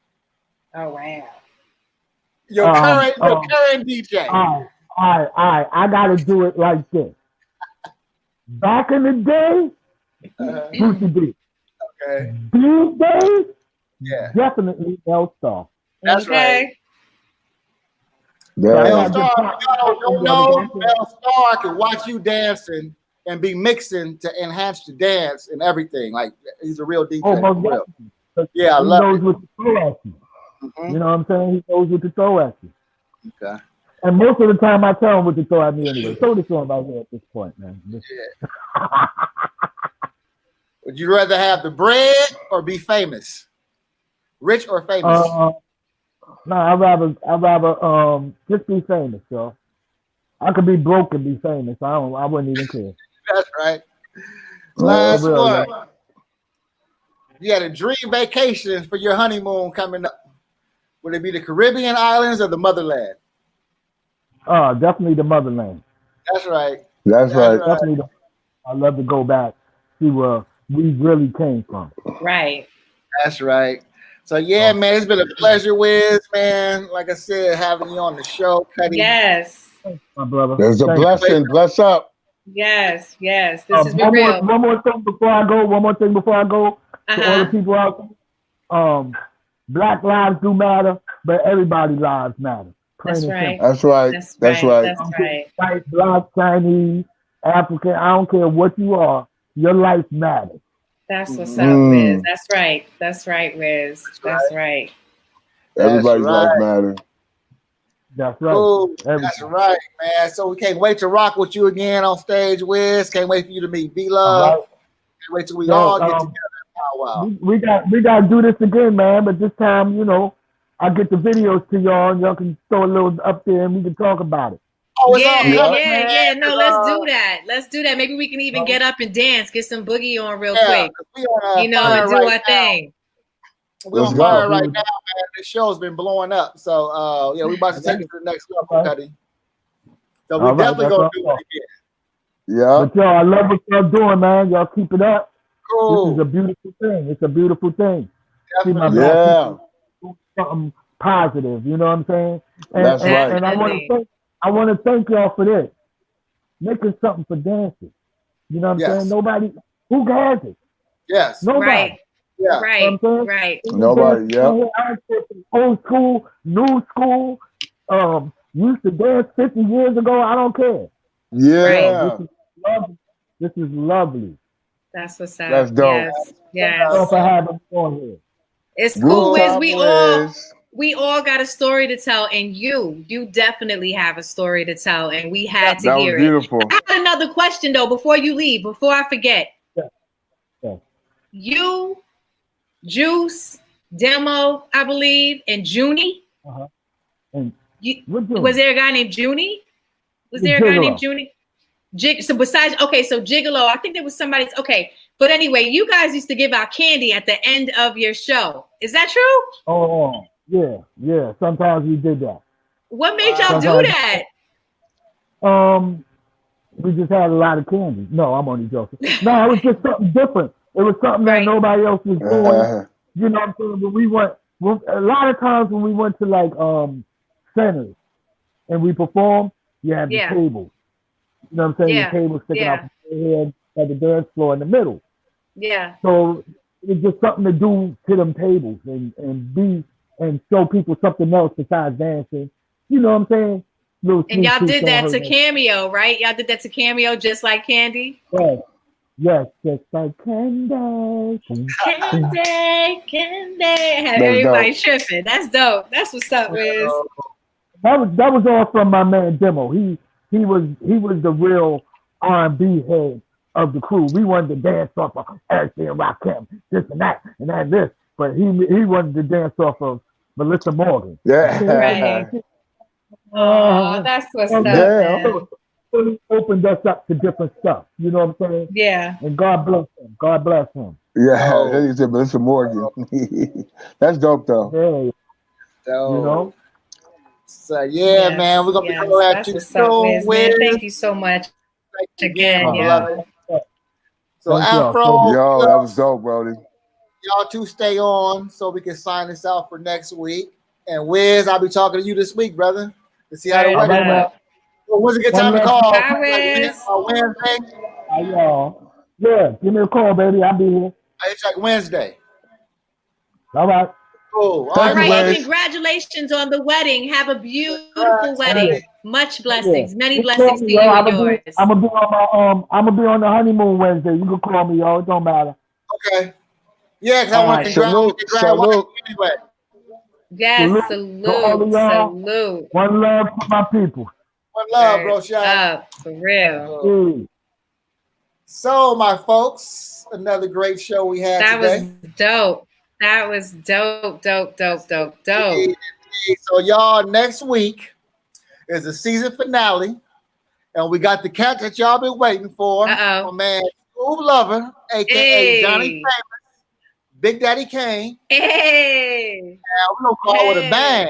Oh, wow. Your current DJ. I got to do it like this. Back in the day, Brucie B. Okay. These days, yeah, definitely Mel Star. That's right. Yeah. Mel Star, y'all don't know, Mel Star can watch you dancing and be mixing to enhance the dance and everything. Like, he's a real DJ. Oh, most definitely. Yeah, I love it. He knows what to throw at you. You know what I'm saying? He knows what to throw at you. Okay. And most of the time, I tell him what to throw at me anyway. Throw this one right here at this point, man. Yeah. Would you rather have the bread or be famous? Rich or famous? No, I'd rather just be famous, so I could be broke and be famous. I wouldn't even care. That's right. Last one. You had a dream vacation for your honeymoon coming up. Would it be the Caribbean islands or the motherland? Definitely the motherland. That's right. That's right. Definitely. I'd love to go back, see where we really came from. Right. That's right. So yeah, man, it's been a pleasure, Whiz, man. Like I said, having you on the show, Cuddy. Yes. My brother. There's a blessing. Bless up. Yes. This has been real. One more thing before I go. To all the people out there. Black lives do matter, but everybody's lives matter. That's right. That's right. That's right. White, black, Chinese, African, I don't care what you are, your life matters. That's what's up, Whiz. That's right. That's right, Whiz. That's right. Everybody's life matters. That's right. Cool. That's right, man. So we can't wait to rock with you again on stage, Whiz. Can't wait for you to meet B-Love. Can't wait till we all get together. Wow. We got to do this again, man. But this time, I'll get the videos to y'all, and y'all can throw a little up there, and we can talk about it. Oh, yeah. No, let's do that. Let's do that. Maybe we can even get up and dance, get some boogie on real quick. And do our thing. We're on fire right now, man. This show's been blowing up. So, we're about to take it to the next level, Cuddy. So we definitely gonna do it again. Yeah. But y'all, I love what y'all doing, man. Y'all keep it up. Cool. This is a beautiful thing. It's a beautiful thing. Definitely. Something positive. You know what I'm saying? That's right. And I want to thank y'all for this. Making something for dancers. You know what I'm saying? Nobody, who has it? Yes. Nobody. Right. Yeah. Right. Nobody. Yeah. Old school, new school. Used to dance 50 years ago. I don't care. Yeah. This is lovely. That's what's up. That's dope. Yes. For having me on here. It's cool, Wiz. We all got a story to tell, and you definitely have a story to tell, and we had to hear it. Beautiful. I have another question though before you leave, before I forget. Yeah. You, Juice, Demo, I believe, and Junie. And Was there a guy named Junie? Was there a guy named Junie? So besides, so Gigolo, I think there was somebody's. Okay, but anyway, you guys used to give out candy at the end of your show. Is that true? Oh, yeah. Sometimes we did that. What made y'all do that? We just had a lot of candy. No, I'm only joking. No, it was just something different. It was something that nobody else was doing. You know what I'm saying? A lot of times when we went to like centers and we performed, you have the table. You know what I'm saying? The table sticking out from your head at the dance floor in the middle. Yeah. So it's just something to do to them tables and show people something else besides dancing. You know what I'm saying? And y'all did that to Cameo, right? Y'all did that to Cameo just like Candy? Yes, just like Candy. Candy. Had everybody tripping. That's dope. That's what's up, Wiz. That was all from my man Demo. He was the real R&B head of the crew. We wanted to dance off of everything, Rakim, this and that and this, but he wanted to dance off of Melissa Morgan. Yeah. Right. Oh, that's what's up, man. So he opened us up to different stuff. You know what I'm saying? Yeah. And God bless him. God bless him. Yeah, that is Melissa Morgan. That's dope, though. Yeah. So, you know? So, man, we're going to be going at you soon, Wiz. Thank you so much. Again, So, Afro. Yo, that was dope, Brody. Y'all two stay on so we can sign this out for next week. And Wiz, I'll be talking to you this week, brother, to see how the wedding went. So when's a good time to call? Wednesday? Yeah, give me a call, baby. I'll be here. It's like Wednesday. All right. Cool. All right, and congratulations on the wedding. Have a beautiful wedding. Much blessings. Many blessings to you and yours. I'm gonna be on the honeymoon Wednesday. You can call me, y'all. It don't matter. Okay. Yeah, because I want to congratulate anyway. Yes, salute. One love for my people. One love, bro. Shout out. For real. So, my folks, another great show we had today. That was dope. So, y'all, next week is the season finale, and we got the cat that y'all been waiting for. My man, Groove Lover, a.k.a. Johnny Famous, Big Daddy Kane. Hey! Now, we're going to call with a bang.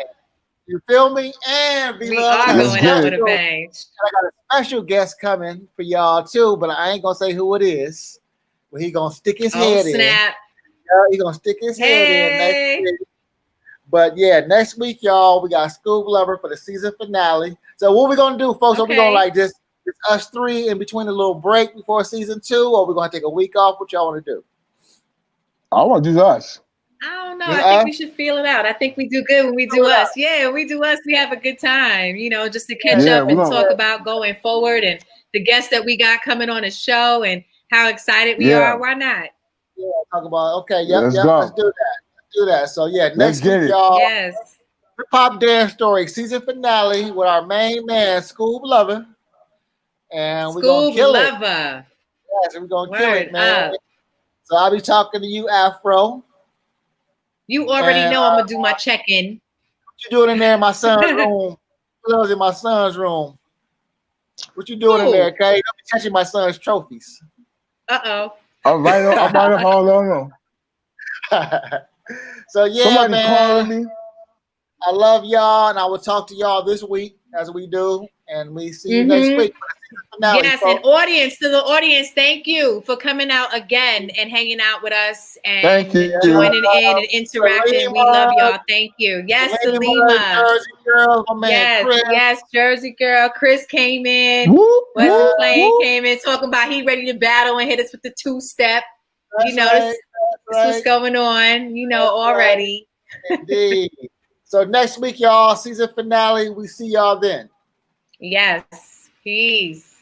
You feel me? And we are going out with a bang. I got a special guest coming for y'all too, but I ain't gonna say who it is. But he gonna stick his head in. Yeah, he gonna stick his head in next week. But yeah, next week, y'all, we got Scoop Lover for the season finale. So what we gonna do, folks? Are we gonna like just us three in between a little break before season 2, or we gonna take a week off? What y'all want to do? I want to do us. I don't know. I think we should feel it out. I think we do good when we do us. Yeah, we do us. We have a good time, just to catch up and talk about going forward and the guests that we got coming on the show and how excited we are. Why not? Yeah, talk about let's do that. So next week, y'all. Yes. Hip Hop Dance Story season finale with our main man, Scoob Lover. And we're gonna kill it. Yes, we're gonna kill it, man. So I'll be talking to you, Afro. You already know I'm gonna do my check-in. What you doing in there in my son's room? I was in my son's room. What you doing in there, okay? Don't be touching my son's trophies. Uh-oh. I'm right up all on them. So somebody man. Calling me. I love y'all, and I will talk to y'all this week as we do, and we see you next week. Finale, yes, folks. And to the audience, thank you for coming out again and hanging out with us and joining in and interacting. We love y'all. Thank you. Yes, Salima. Jersey girl, my man Chris. Yes, Jersey girl. Chris came in. Came in talking about he ready to battle and hit us with the 2-step. This what's going on. Already. Indeed. So next week, y'all, season finale. We see y'all then. Yes. Peace.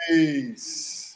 Peace.